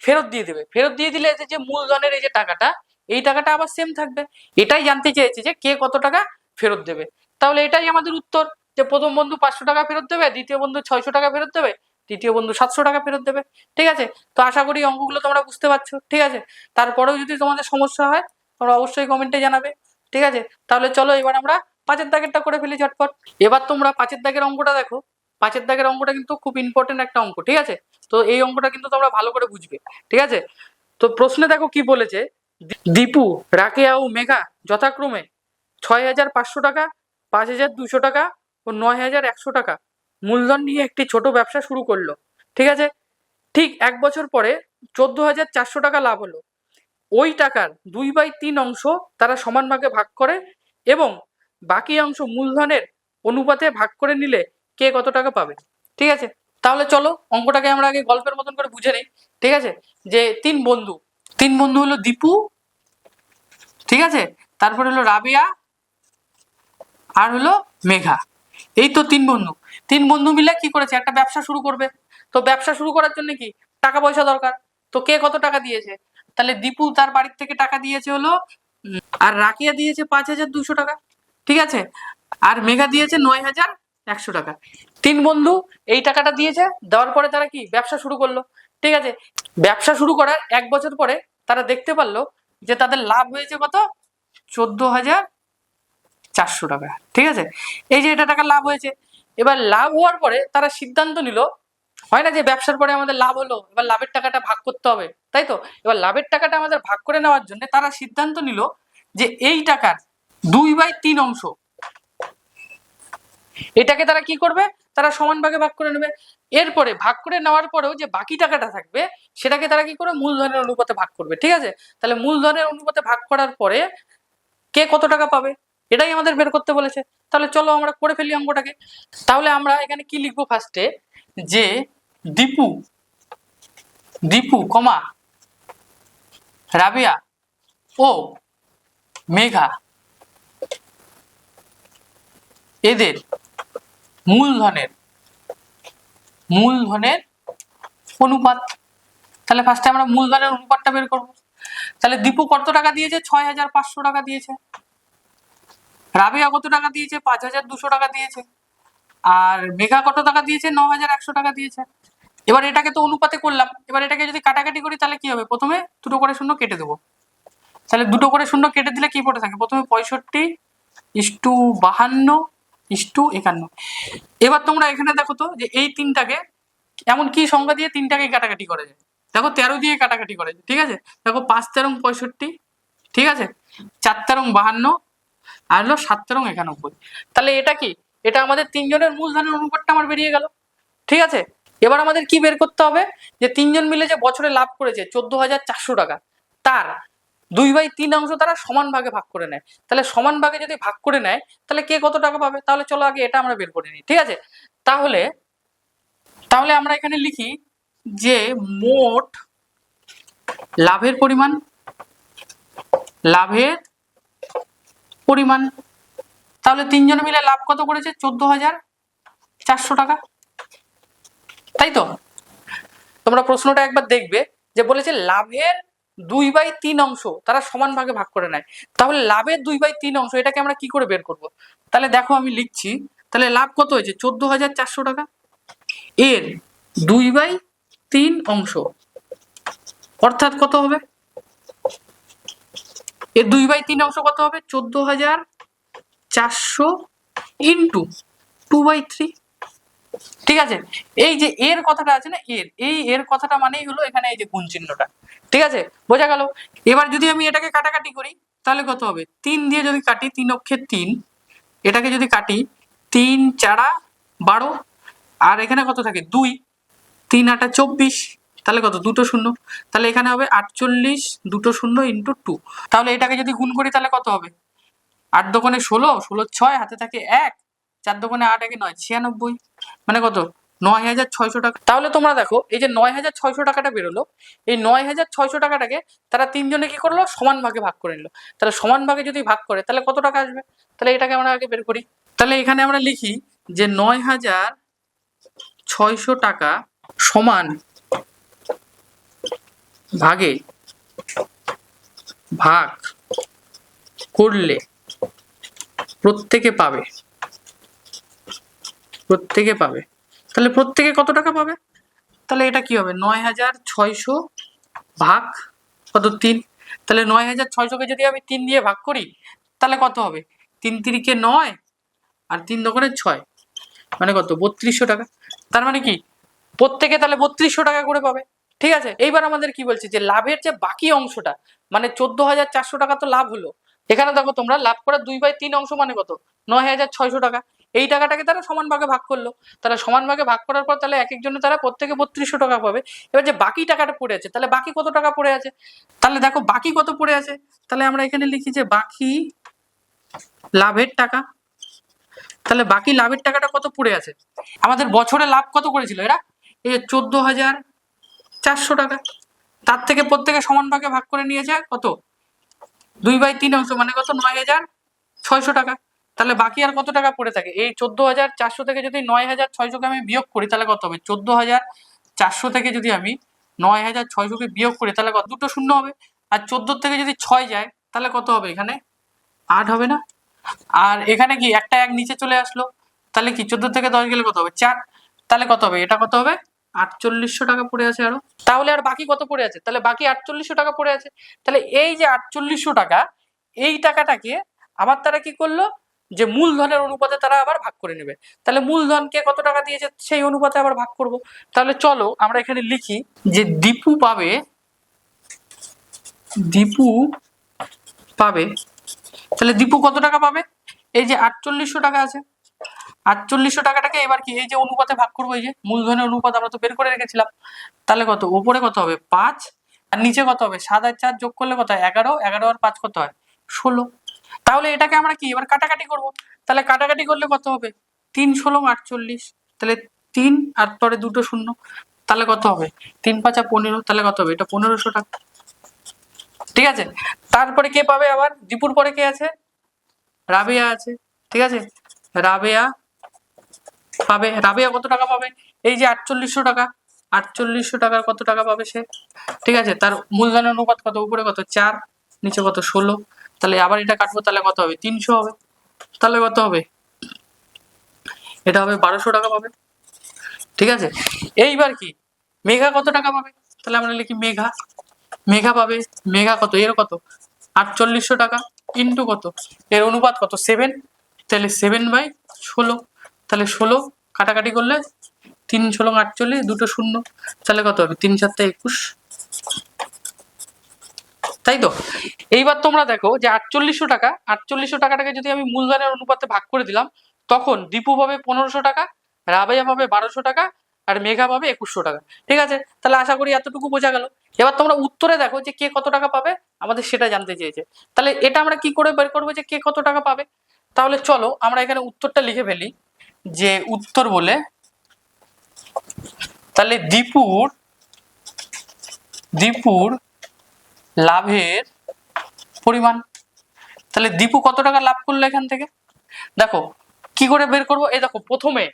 ফেরত দিয়ে দেবে। ফেরত দিয়ে দিলে এই যে মূলধনের এই যে টাকাটা, এই টাকাটা আবার সেম থাকবে। এটাই জানতে চেয়েছি যে কে কত টাকা ফেরত দেবে। তাহলে এটাই আমাদের উত্তর, যে প্রথম বন্ধু 500 টাকা ফেরত দেবে, দ্বিতীয় বন্ধু 600 টাকা ফেরত দেবে, তৃতীয় বন্ধু 700 টাকা ফেরত দেবে। ঠিক আছে, তো আশা করি অঙ্কগুলো তোমরা বুঝতে পারছো। ঠিক আছে, তারপরেও যদি তোমাদের সমস্যা হয় তোমরা অবশ্যই কমেন্টে জানাবে। ঠিক আছে, তাহলে চলো এবার আমরা 5-এর দাগেরটা করে ফেলি ঝটপট। এবার তোমরা 5-এর দাগের অঙ্কটা দেখো। 5-এর দাগের অঙ্কটা কিন্তু খুব ইম্পর্টেন্ট একটা অঙ্ক। ঠিক আছে, তো এই অঙ্কটা কিন্তু তোমরা ভালো করে বুঝবে। ঠিক আছে, তো প্রশ্নে দেখো কি বলেছে। দীপু, রাকেয়া ও মেঘা যথাক্রমে 6,500 টাকা, 5,200 টাকা ও 9,100 টাকা মূলধন নিয়ে একটি ছোট ব্যবসা শুরু করলো। ঠিক আছে, ঠিক 1 বছর পরে 14,400 টাকা লাভ হলো। ওই টাকার 2/3 অংশ তারা সমান ভাগে ভাগ করে এবং বাকি অংশ মূলধনের অনুপাতে ভাগ করে নিলে কে কত টাকা পাবে? ঠিক আছে, তাহলে চলো অঙ্কটাকে আমরা আগে গল্পের মতন করে বুঝে নিই। ঠিক আছে, যে তিন বন্ধু হলো দীপু, ঠিক আছে, তারপরে হলো রাবেয়া, আর হলো মেঘা। এই তো তিন বন্ধু মিলে কি করেছে? একটা ব্যবসা শুরু করবে। তো ব্যবসা শুরু করার জন্য কি টাকা পয়সা দরকার। তো কে কত টাকা দিয়েছে? তাহলে দীপু তার বাড়ির থেকে টাকা দিয়েছে হলো, আর রাকিয়া দিয়েছে 5,200 টাকা। ঠিক আছে, আর মেঘা দিয়েছে 9,100 টাকা। তিন বন্ধু এই টাকাটা দিয়েছে, দেওয়ার পরে তারা কি ব্যবসা শুরু করলো। ঠিক আছে, ব্যবসা শুরু করার 1 বছর পরে তারা দেখতে পারলো যে তাদের লাভ হয়েছে কত? 14,400 টাকা। ঠিক আছে, এই যে এটা টাকা লাভ হয়েছে। এবার লাভ হওয়ার পরে তারা সিদ্ধান্ত নিল, হয় না যে ব্যবসার পরে আমাদের লাভ হলো, এবার লাভের টাকাটা ভাগ করতে হবে, তাই তো? এবার লাভের টাকাটা আমাদের ভাগ করে নেওয়ার জন্য তারা সিদ্ধান্ত নিল যে এই টাকার 2/3 অংশ, এটাকে তারা কি করবে? তারা সমান ভাগে ভাগ করে নেবে। এরপরে ভাগ করে নেওয়ার পরেও যে বাকি টাকাটা থাকবে সেটাকে তারা কি করে মূলধনের অনুপাতে ভাগ করবে। ঠিক আছে, তাহলে মূলধনের অনুপাতে ভাগ করার পরে কে কত টাকা পাবে এটাই আমাদের বের করতে বলেছে। তাহলে চলো আমরা করে ফেলি অঙ্কটাকে। তাহলে আমরা এখানে কি লিখবো ফার্স্টে, যে দীপু দীপু কমা রাবিয়া ও মেঘা এদের মূলধনের অনুপাত। তাহলে ফার্স্টে আমরা মূলধনের অনুপাতটা বের করবো। তাহলে দীপু কত টাকা দিয়েছে, 6,500 টাকা দিয়েছে। রাবিয়া কত টাকা দিয়েছে, 5,200 টাকা দিয়েছে। আর মেঘা কত টাকা দিয়েছে, 9,100 টাকা দিয়েছে। এবার এটাকে তো অনুপাতে করলাম, এবার এটাকে যদি কাটাকাটি করি তাহলে কি হবে, প্রথমে দুটো করে শূন্য কেটে দেবো। তাহলে দুটো করে শূন্য কেটে দিলে কি পড়ে থাকে, প্রথমে 65:52:51। এবার তোমরা এখানে দেখো তো যে এই তিনটাকে এমন কি সংখ্যা দিয়ে তিনটাকে কাটাকাটি করে যায়, দেখো 13 দিয়ে কাটাকাটি করে যায়। ঠিক আছে, দেখো 5 × 65, ঠিক আছে, 4 × 52 আর হলো 7 × 91। তাহলে এটা কি, এটা আমাদের তিনজনের মূলধনের অনুপাতটা আমার বেরিয়ে গেল। ঠিক আছে, এবার আমাদের কি বের করতে হবে, যে তিনজন মিলে যে বছরে লাভ করেছে 14,400 টাকা, তার 2/3 অংশ তারা সমান ভাগে ভাগ করে নেয়। তাহলে সমান ভাগে যদি ভাগ করে নেয় তাহলে কে কত টাকা পাবে, তাহলে চলো আগে এটা আমরা বের করে নিই। ঠিক আছে, তাহলে তাহলে আমরা এখানে লিখি যে মোট লাভের পরিমাণ, তাহলে তিনজন মিলে লাভ কত করেছে, 14,400 টাকা। তাই তো, তোমরা প্রশ্নটা একবার দেখবে যে বলেছে লাভের 2/3 অংশ তারা সমান ভাগে ভাগ করে নেয়। তাহলে লাভের 2/3 অংশ এটাকে আমরা কি করে বের করব, তাহলে দেখো আমি লিখছি। তাহলে লাভ কত হয়েছে, 14,400 টাকা, এর 2/3 অংশ অর্থাৎ কত হবে, এর 2/3 অংশ কত হবে, 14,400 ইন্টু 2/3। ঠিক আছে, এই যে এর কথাটা আছে না, এর কথাটা মানেই হলো এখানে এই যে গুণ চিহ্নটা। ঠিক আছে, বোঝা গেল। এবার যদি আমি এটাকে কাটাকাটি করি তাহলে কত হবে, 3 দিয়ে যদি কাটি, 3 অক্ষে 3, এটাকে যদি কাটি 3 × 4 = 12, আর এখানে কত থাকে 2, 3 × 8 = 24, তাহলে কত, দুটো শূন্য, তাহলে এখানে হবে 48, দুটো শূন্য ইন্টু 2। তাহলে এটাকে যদি গুণ করি তাহলে কত হবে, 8 × 2 = 16, 16 × 6 হাতে থাকে 1, 4 × 2 = 8, 1 = 9, 96, মানে কত, 9,600 টাকা। তাহলে তোমরা দেখো এই যে 9,600 টাকাটা বেরোলো, এই 9,600 টাকাটাকে তারা তিনজনে কি করলো, সমান ভাগে ভাগ করে নিল। তাহলে সমান ভাগে যদি ভাগ করে তাহলে কত টাকা আসবে, তাহলে এটাকে আমরা আগে বের করি। তাহলে এখানে আমরা লিখি যে 9,600 টাকা সমান ভাগে ভাগ করলে প্রত্যেকে পাবে, তাহলে প্রত্যেকে কত টাকা পাবে, তাহলে এটা কি হবে, 9,600 ভাগ কত, 3। তাহলে 9,600 কে যদি আমি 3 দিয়ে ভাগ করি তাহলে কত হবে, 3 × 3 = 9 আর 3 × 2 = 6, মানে কত, 3200 টাকা। তার মানে কি প্রত্যেকে তাহলে 3200 টাকা করে পাবে। ঠিক আছে, এইবার আমাদের কি বলছে, যে লাভের যে বাকি অংশটা, মানে 14,400 টাকা তো লাভ হলো, এখানে দেখো তোমরা লাভ করা 2/3 অংশ মানে কত, 9,600 টাকা। এই টাকাটাকে তারা সমান ভাগে ভাগ করলো, তারা সমান ভাগে ভাগ করার পর তাহলে এক একজনে তারা প্রত্যেকে 3200 টাকা পাবে। এবার যে বাকি টাকাটা পড়ে আছে, তাহলে বাকি কত টাকা পড়ে আছে, তাহলে দেখো বাকি কত পড়ে আছে, তাহলে আমরা এখানে লিখি যে বাকি লাভের টাকা। তাহলে বাকি লাভের টাকাটা কত পড়ে আছে, আমাদের বছরে লাভ কত করেছিল এরা, এই 14,400 টাকা, তার থেকে প্রত্যেকে সমান ভাগে ভাগ করে নিয়েছে কত, 2/3 অংশ, মানে কত, 9,600 টাকা। তাহলে বাকি আর কত টাকা পড়ে থাকে, এই 14,400 থেকে যদি 9,600 কে আমি বিয়োগ করি তাহলে কত হবে, 14,400 থেকে যদি আমি 9,600 কে বিয়োগ করি তাহলে কত, দুটো শূন্য হবে, আর 14 থেকে যদি 6 যায় তাহলে কত হবে, এখানে 8 হবে না, আর এখানে কি একটা 1 নিচে চলে আসলো, তাহলে কি 14 থেকে 10 গেলে কত হবে, 4, তাহলে কত হবে, এটা কত হবে, 4,800 টাকা পড়ে আছে আরো। তাহলে আর বাকি কত পড়ে আছে, তাহলে বাকি 4,800 টাকা পড়ে আছে। তাহলে এই যে 4,800 টাকা, এই টাকাটাকে আবার তারা কি করলো, যে মূলধনের অনুপাতে তারা আবার ভাগ করে নেবে। তাহলে মূলধনকে কত টাকা দিয়েছে সেই অনুপাতে আবার ভাগ করব। তাহলে চলো আমরা এখানে লিখি যে দীপু পাবে, তাহলে দীপু কত টাকা পাবে, এই যে 4,800 টাকা আছে, 4800 টাকাটাকে এবার কি এই যে অনুপাতে ভাগ করবো, এই যে মূলধনের অনুপাত আমরা তো বের করে রেখেছিলাম, তাহলে কত উপরে কত হবে 5 আর নিচে কত হবে 7 আর 4 যোগ করলে কত হয় 11, 11 আর 5 কত হয় 16। তাহলে এটাকে আমরা কি এবার কাটাকাটি করব, তাহলে কাটাকাটি করলে কত হবে 3 16 48, তাহলে 3 আর পরে দুটো শূন্য, তাহলে কত হবে 3 5 15, তাহলে কত হবে এটা 1500 টাকা। ঠিক আছে, তারপরে কে পাবে আবার দীপুর পরে কে আছে রাবেয়া আছে। ঠিক আছে, রাবেয়া পাবে, রাবেয়া কত টাকা পাবে এই যে 4800 টাকা, 4800 টাকার কত টাকা পাবে সে। ঠিক আছে, তার মূলধনের অনুপাত কত উপরে কত 4 নিচে কত 16, তাহলে আবার এটা কাটবো তাহলে কত হবে 300 হবে, তাহলে কত হবে এটা হবে 1200 টাকা পাবে। ঠিক আছে, এইবার কি মেঘা কত টাকা পাবে, তাহলে আমরা লিখি মেঘা, মেঘা পাবে, মেঘা কত এর কত 4800 টাকা ইন্টু কত এর অনুপাত কত 7, তাহলে 7/16, তাহলে 16 কাটাকাটি করলে 3 16 48 দুটো শূন্য, তাহলে কত হবে 3 7 21, তাই তো। এইবার তোমরা দেখো যে 4800 টাকা, 4800 টাকাটাকে যদি আমি মূলধনের অনুপাতে ভাগ করে দিলাম, তখন দীপু পাবে 1500 টাকা, রাবেয়া পাবে 1200 টাকা আর মেঘা পাবে 2100 টাকা। ঠিক আছে, তাহলে আশা করি এতটুকু বোঝা গেল। এবার তোমরা উত্তরে দেখো যে কে কত টাকা পাবে, আমাদের সেটা জানতে চেয়েছে। তাহলে এটা আমরা কি করে বের করবো যে কে কত টাকা পাবে, তাহলে চলো আমরা এখানে উত্তরটা লিখে ফেলি, যে উত্তর বলে তাহলে দীপুর লাভের পরিমাণ, তাহলে দীপু কত টাকা লাভ করলো এখান থেকে, দেখো কি করে বের করবো। এই দেখো প্রথমে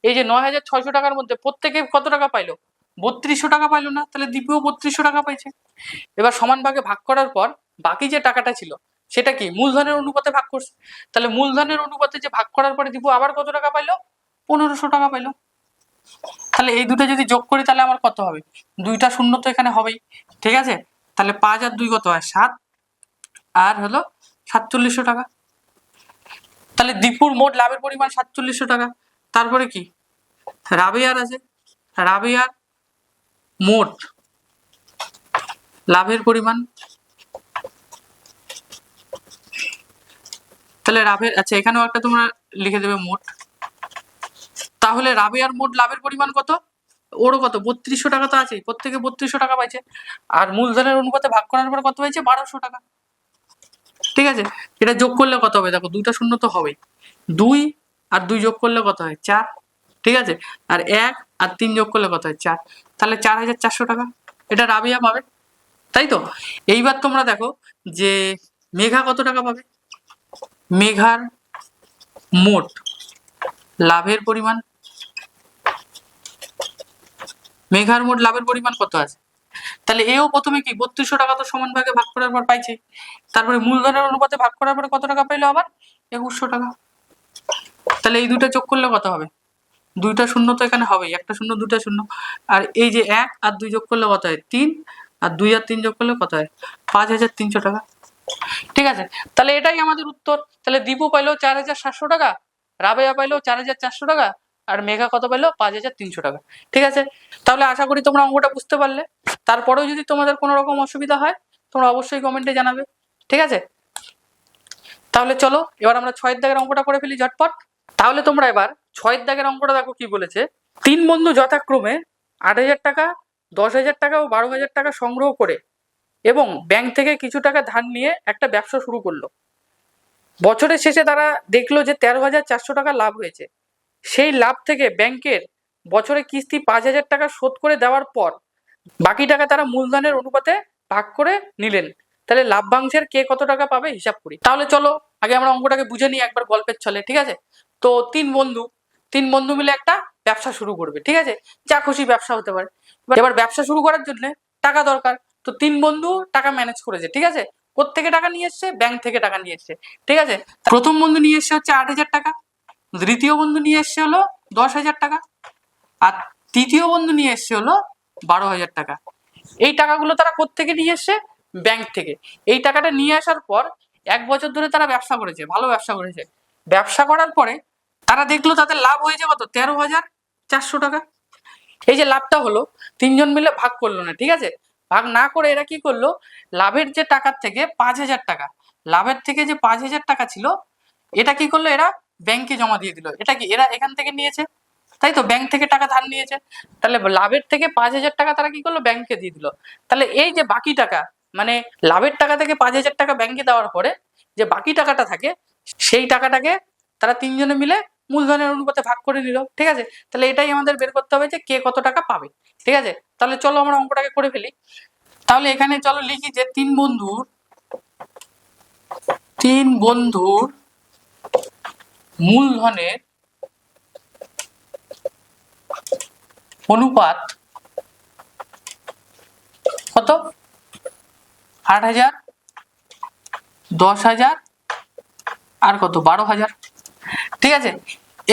এই যে 9600 টাকার মধ্যে প্রত্যেকে কত টাকা পাইলো 3200 টাকা পাইলো না, তাহলে দীপুও 3200 টাকা পাইছে। এবার সমান ভাগে ভাগ করার পর বাকি যে টাকাটা ছিল সেটা কি মূলধনের অনুপাতে ভাগ করছে, তাহলে মূলধনের অনুপাতে যে ভাগ করার পরে দীপু আবার কত টাকা পাইলো 1500 টাকা পাইলো। তাহলে এই দুটো যদি যোগ করি তাহলে আমার কত হবে, দুইটা শূন্য তো এখানে হবেই। ঠিক আছে, তাহলে 5 আর 2 কত হয় 7 আর হলো 4700 টাকা। তাহলে দীপুর মোট লাভের পরিমাণ 4700 টাকা। তারপরে কি রাবেয়ার আছে, রাবেয়ার মোট লাভের পরিমাণ, তাহলে রাবের আচ্ছা এখানেও একটা তোমরা লিখে দেবে মোট, তাহলে রাবেয়ার মোট লাভের পরিমাণ কত, ওরও কত 3200 টাকা তো আছে, প্রত্যেকে 3200 টাকা পাইছে, আর মূলধনের অনুপাতে ভাগ করার পর কত হয়েছে 1200 টাকা। ঠিক আছে, এটা যোগ করলে কত হবে, দেখো দুইটা শূন্য তো হবেই, 2 আর 2 যোগ করলে কত হয় 4। ঠিক আছে, আর 1 আর 3 যোগ করলে কত হয় 4, তাহলে 4400 টাকা এটা রাবিয়া পাবে, তাই তো। এইবার তোমরা দেখো যে মেঘা কত টাকা পাবে, মেঘার মোট লাভের পরিমাণ, মেঘার মোট লাভের পরিমাণ কত আছে, তাহলে এও প্রথমে কি 3200 টাকা তো সমান ভাগে ভাগ করার পর পাইছে, তারপরে মূলধনের অনুপাতে ভাগ করার পরে কত টাকা পাইলো আবার 2100 টাকা। তাহলে এই দুটো যোগ করলে কত হবে, দুইটা শূন্য তো এখানে হবেই, একটা শূন্য দুটা শূন্য, আর এই যে 1 আর 2 যোগ করলে কত হয় 3, আর 2 আর 3 যোগ করলে কত হয় 5300 টাকা। ঠিক আছে, তাহলে এটাই আমাদের উত্তর। তাহলে দীপু পাইলো 4700 টাকা, রাবেয়া পাইলো 4400 টাকা, আর মেঘা কত পাইলো 5300 টাকা। ঠিক আছে, তাহলে আশা করি তোমরা অঙ্কটা বুঝতে পারলে। তারপরেও যদি তোমাদের কোনো রকম অসুবিধা হয় তোমরা অবশ্যই কমেন্টে জানাবে। ঠিক আছে, তাহলে চলো এবার আমরা 6 দাগের অঙ্কটা করে ফেলি ঝটপট। তাহলে তোমরা এবার 6 দাগের অঙ্কটা দেখো কি বলেছে। 3 বন্ধু যথাক্রমে 8000 টাকা, 10,000 টাকা ও 12,000 টাকা সংগ্রহ করে এবং ব্যাংক থেকে কিছু টাকা ধার নিয়ে একটা ব্যবসা শুরু করলো। বছরের শেষে তারা দেখলো যে 13,400 টাকা লাভ হয়েছে। সেই লাভ থেকে ব্যাংকের বছরে কিস্তি 5,000 টাকা শোধ করে দেওয়ার পর বাকি টাকা তারা মূলধনের অনুপাতে ভাগ করে নিলেন। তাহলে লাভ্যাংশের কে কত টাকা পাবে হিসাব করি। তাহলে চলো আগে আমরা অঙ্কটাকে বুঝে নিই একবার গল্পের ছলে। ঠিক আছে, তো তিন বন্ধু মিলে একটা ব্যবসা শুরু করবে। ঠিক আছে, যা খুশি ব্যবসা হতে পারে। এবার ব্যবসা শুরু করার জন্য টাকা দরকার, তো 3 বন্ধু টাকা ম্যানেজ করেছে। ঠিক আছে, কোত্থেকে টাকা নিয়ে এসছে, ব্যাংক থেকে টাকা নিয়ে এসছে। ঠিক আছে, প্রথম বন্ধু নিয়ে এসছে হচ্ছে 8,000 টাকা, দ্বিতীয় বন্ধু নিয়ে এসছে হলো 10,000 টাকা, আর তৃতীয় বন্ধু নিয়ে এসছে হলো 12,000 টাকা। এই টাকাগুলো তারা কোত্থেকে নিয়ে এসছে, ব্যাংক থেকে। এই টাকাটা নিয়ে আসার পর 1 বছর ধরে তারা ব্যবসা করেছে, ভালো ব্যবসা করেছে। ব্যবসা করার পরে তারা দেখলো তাদের লাভ হয়েছে কত 13,400 টাকা। এই যে লাভটা হলো, 3 জন মিলে ভাগ করলো না। ঠিক আছে, ভাগ না করে এরা কি করলো, লাভের যে টাকার থেকে 5,000 টাকা, লাভের থেকে যে 5,000 টাকা ছিল এটা কি করলো, এরা ব্যাংকে জমা দিয়ে দিল। এটা কি এরা এখান থেকে নিয়েছে, তাই তো, ব্যাংক থেকে টাকা ধার নিয়েছে। তাহলে লাভের থেকে 5,000 টাকা তারা কি করলো, ব্যাংকে দিয়ে দিল। তাহলে এই যে বাকি টাকা, মানে লাভের টাকা থেকে 5,000 টাকা ব্যাংকে দেওয়ার পরে যে বাকি টাকাটা থাকে, সেই টাকাটাকে তারা তিনজনে মিলে মূলধনের অনুপাতে ভাগ করে নিল। ঠিক আছে, তাহলে এটাই আমাদের বের করতে হবে যে কে কত টাকা পাবে। ঠিক আছে, তাহলে চলো আমরা অঙ্কটাকে করে ফেলি। তাহলে এখানে চলো লিখি যে তিন বন্ধুর মূলধনের অনুপাত কত, 8,000, 10,000 আর কত, 12,000। ঠিক আছে,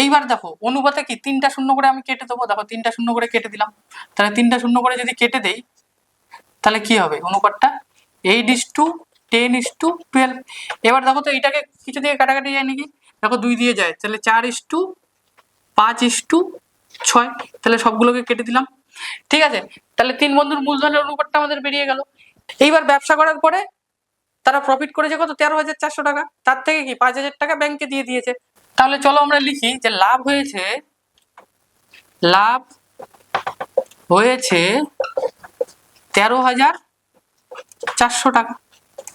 এইবার দেখো অনুপাতে কি 3টা শূন্য করে আমি কেটে দেবো। দেখো 3টা শূন্য করে কেটে দিলাম। তাহলে 3টা শূন্য করে যদি কেটে দেই তাহলে কি হবে অনুপাতটা 8:10:12। এবার দেখো তো এইটাকে কিছু দিয়ে কাটাকাটি যায় নাকি, দেখো 2 দিয়ে যায়, তাহলে 4:5:6। তাহলে সবগুলোকে কেটে দিলাম। ঠিক আছে, তাহলে 3 বন্ধুর মূলধনের অনুপাতটা আমাদের বেরিয়ে গেল। এইবার ব্যবসা করার পরে তারা প্রফিট করেছে কত, 13,400 টাকা। তার থেকে কি 5,000 টাকা ব্যাংকে দিয়ে দিয়েছে। তাহলে চলো আমরা লিখি যে লাভ হয়েছে 13,400 টাকা।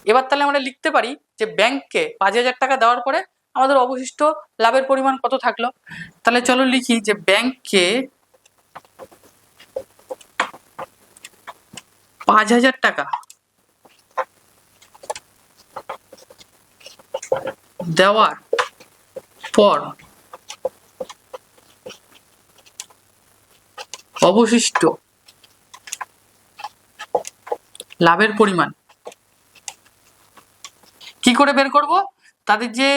এবার তাহলে আমরা লিখতে পারি যে ব্যাংককে 5,000 টাকা দেওয়ার পরে আমাদের অবশিষ্ট লাভের পরিমাণ কত থাকলো। তাহলে চলো লিখি যে ব্যাংককে 5,000 টাকা দেওয়ার পর অবশিষ্ট লাভের পরিমাণ কি করে বের করব, তাদের যে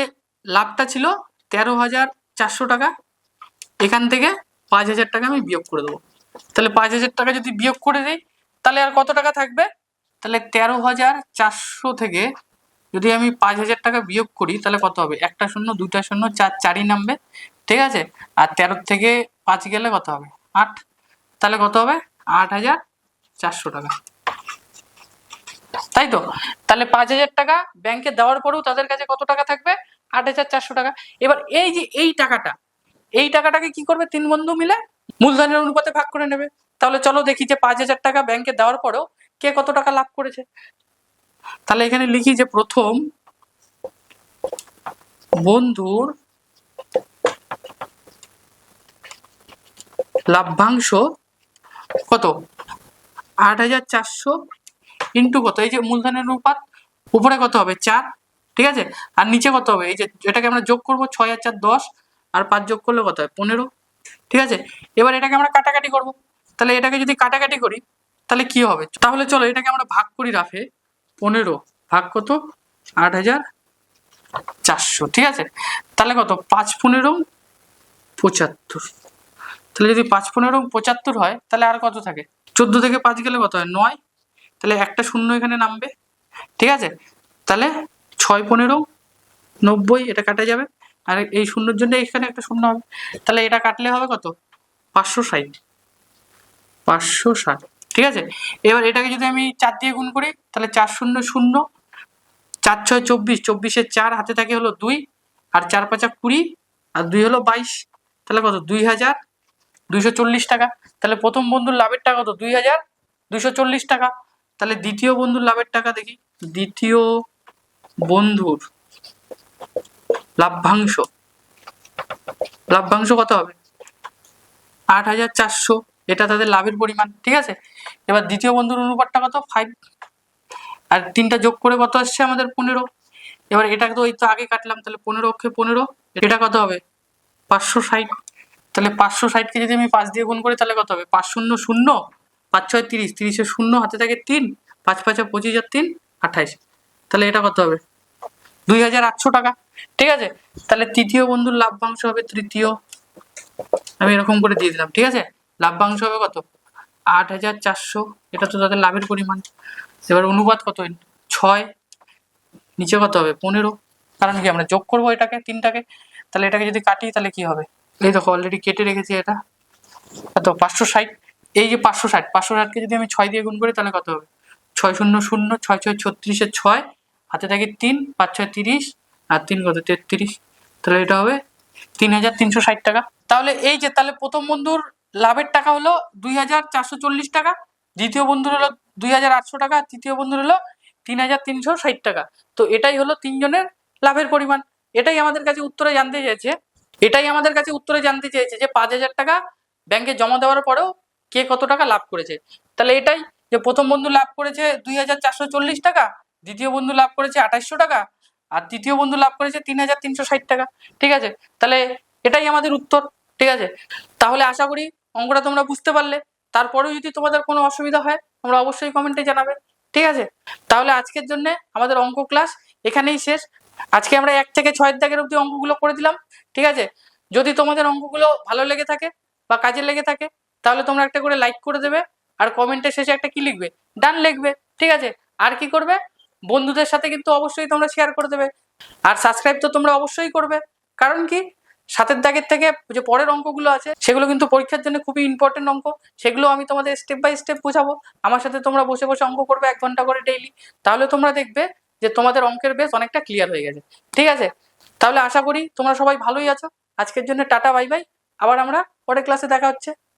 লাভটা ছিল 13,400 টাকা, এখান থেকে 5,000 টাকা আমি বিয়োগ করে দেবো। তাহলে 5,000 টাকা যদি বিয়োগ করে দিই তাহলে আর কত টাকা থাকবে, তাহলে 13,400 থেকে যদি আমি 5,000 টাকা বিয়োগ করি তাহলে কত হবে, একটা শূন্য, দুটা শূন্য, চারই নামবে। ঠিক আছে, আর 13 থেকে 5 গেলে কত হবে, 8। তাহলে কত হবে, 8,400 টাকা, তাই তো। তাহলে 5,000 টাকা ব্যাংকে দেওয়ার পরেও তাদের কাছে কত টাকা থাকবে, 8,400 টাকা। এবার এই যে এই টাকাটাকে কি করবে, 3 বন্ধু মিলে মূলধনের অনুপাতে ভাগ করে নেবে। তাহলে চলো দেখি যে 5,000 টাকা ব্যাংকে দেওয়ার পরেও কে কত টাকা লাভ করেছে। তাহলে এখানে লিখি যে প্রথম বন্ধুর লাভ্যাংশ কত, 8,400 ইন্টু কত, এই যে মূলধনের অনুপাত, উপরে কত হবে 4। ঠিক আছে, আর নিচে কত হবে, এই যে এটাকে আমরা যোগ করবো, 6 আর 4 10, আর 5 যোগ করলে কত হয় 15। ঠিক আছে, এবার এটাকে আমরা কাটাকাটি করব। তাহলে এটাকে যদি কাটাকাটি করি তাহলে কি হবে, তাহলে চলো এটাকে আমরা ভাগ করি রাফে। 15 ভাগ কত, 8,400। ঠিক আছে, তাহলে কত, 5×15 = 75। তাহলে যদি 5×15 75 হয় তাহলে আর কত থাকে, 14 থেকে 5 গেলে কত হয় 9। তাহলে একটা শূন্য এখানে নামবে। ঠিক আছে, তাহলে 6×15 90, এটা কাটা যাবে, আর এই শূন্যর জন্য এখানে একটা শূন্য হবে। তাহলে এটা কাটলে হবে কত, 560। ঠিক আছে, এবার এটাকে যদি আমি 4 দিয়ে গুণ করি তাহলে 4 শূন্য শূন্য, 4 6 24, 24-এর 4 হাতে থাকে হলো 2, আর 4 5 20, আর 2 হলো 22। তাহলে কত, 2,240 টাকা। তাহলে প্রথম বন্ধুর লাভের টাকা কত, 2,240 টাকা। তাহলে দ্বিতীয় বন্ধুর লাভের টাকা দেখি, দ্বিতীয় বন্ধুর লাভ্যাংশ কত হবে, 8,400, এটা তাদের লাভের পরিমাণ। ঠিক আছে, এবার দ্বিতীয় বন্ধুর অনুপাতটা কত, 5, আর 3টা যোগ করে কত আসছে আমাদের 15। এবার এটাকে তো ওই তো আগে কাটলাম, তাহলে 15 অক্ষে 15, এটা কত হবে 560। তাহলে 560কে যদি আমি 5 দিয়ে গুণ করি তাহলে কত হবে, 5 শূন্য শূন্য, 5 6 30, 30-এর শূন্য হাতে থাকে 3, 5 5 25 আর 3 28। তাহলে এটা কত হবে, 2,800 টাকা। ঠিক আছে, তাহলে তৃতীয় বন্ধুর লাভ্যাংশ হবে, তৃতীয়, আমি এরকম করে দিয়ে দিলাম। ঠিক আছে, লাভ্যাংশ হবে কত, 8,400, এটা তো তাদের লাভের পরিমাণ। এবার অনুপাত কত, 6, নিচে কত হবে 15, কারণ কি আমরা যোগ করবো এটাকে 3টাকে। তাহলে এটাকে যদি কাটি তাহলে কি হবে, এই দেখো অলরেডি কেটে রেখেছি, এটা কত 560। এই যে 560কে যদি আমি 6 দিয়ে গুণ করি তাহলে কত হবে, 6 শূন্য শূন্য, 6 6 36-এর 6 হাতে থাকে 3, 5 6 30, আর 3 কত 33। তাহলে এটা হবে 3,360 টাকা। তাহলে এই যে তাহলে প্রথম বন্ধুর লাভের টাকা হলো 2,440 টাকা, দ্বিতীয় বন্ধুর হলো 2,800 টাকা, তৃতীয় বন্ধুর হলো 3,360 টাকা। তো এটাই হলো তিনজনের লাভের পরিমাণ। এটাই আমাদের কাছে উত্তরে জানতে চেয়েছে যে 5,000 টাকা ব্যাংকে জমা দেওয়ার পরেও কে কত টাকা লাভ করেছে। তাহলে এটাই যে প্রথম বন্ধু লাভ করেছে 2,440 টাকা, দ্বিতীয় বন্ধু লাভ করেছে 2,800 টাকা, আর তৃতীয় বন্ধু লাভ করেছে 3,360 টাকা। ঠিক আছে, তাহলে এটাই আমাদের উত্তর। ঠিক আছে, তাহলে আশা করি অঙ্কটা তোমরা বুঝতে পারলে। তারপরেও যদি তোমাদের কোনো অসুবিধা হয় তোমরা অবশ্যই কমেন্টে জানাবে। ঠিক আছে, তাহলে আজকের জন্য আমাদের অঙ্ক ক্লাস এখানেই শেষ। আজকে আমরা 1 থেকে 6 দাগের অবধি অঙ্কগুলো করে দিলাম। ঠিক আছে, যদি তোমাদের অঙ্কগুলো ভালো লেগে থাকে বা কাজে লেগে থাকে তাহলে তোমরা একটা করে লাইক করে দেবে, আর কমেন্টের শেষে একটা কি লিখবে, ডান লিখবে। ঠিক আছে, আর কি করবে, বন্ধুদের সাথে কিন্তু অবশ্যই তোমরা শেয়ার করে দেবে, আর সাবস্ক্রাইব তো তোমরা অবশ্যই করবে। কারণ কি, 7 দাগের থেকে যে পরের অঙ্কগুলো আছে সেগুলো কিন্তু পরীক্ষার জন্য খুবই ইম্পর্টেন্ট অঙ্ক, সেগুলো আমি তোমাদের স্টেপ বাই স্টেপ বোঝাবো। আমার সাথে তোমরা বসে বসে অঙ্ক করবে 1 ঘন্টা করে ডেইলি, তাহলে তোমরা দেখবে যে তোমাদের অঙ্কের বেস অনেকটা ক্লিয়ার হয়ে গেছে। ঠিক আছে, তাহলে আশা করি তোমরা সবাই ভালোই আছো। আজকের জন্য টাটা, বাই বাই। আবার আমরা পরের ক্লাসে দেখা হচ্ছে।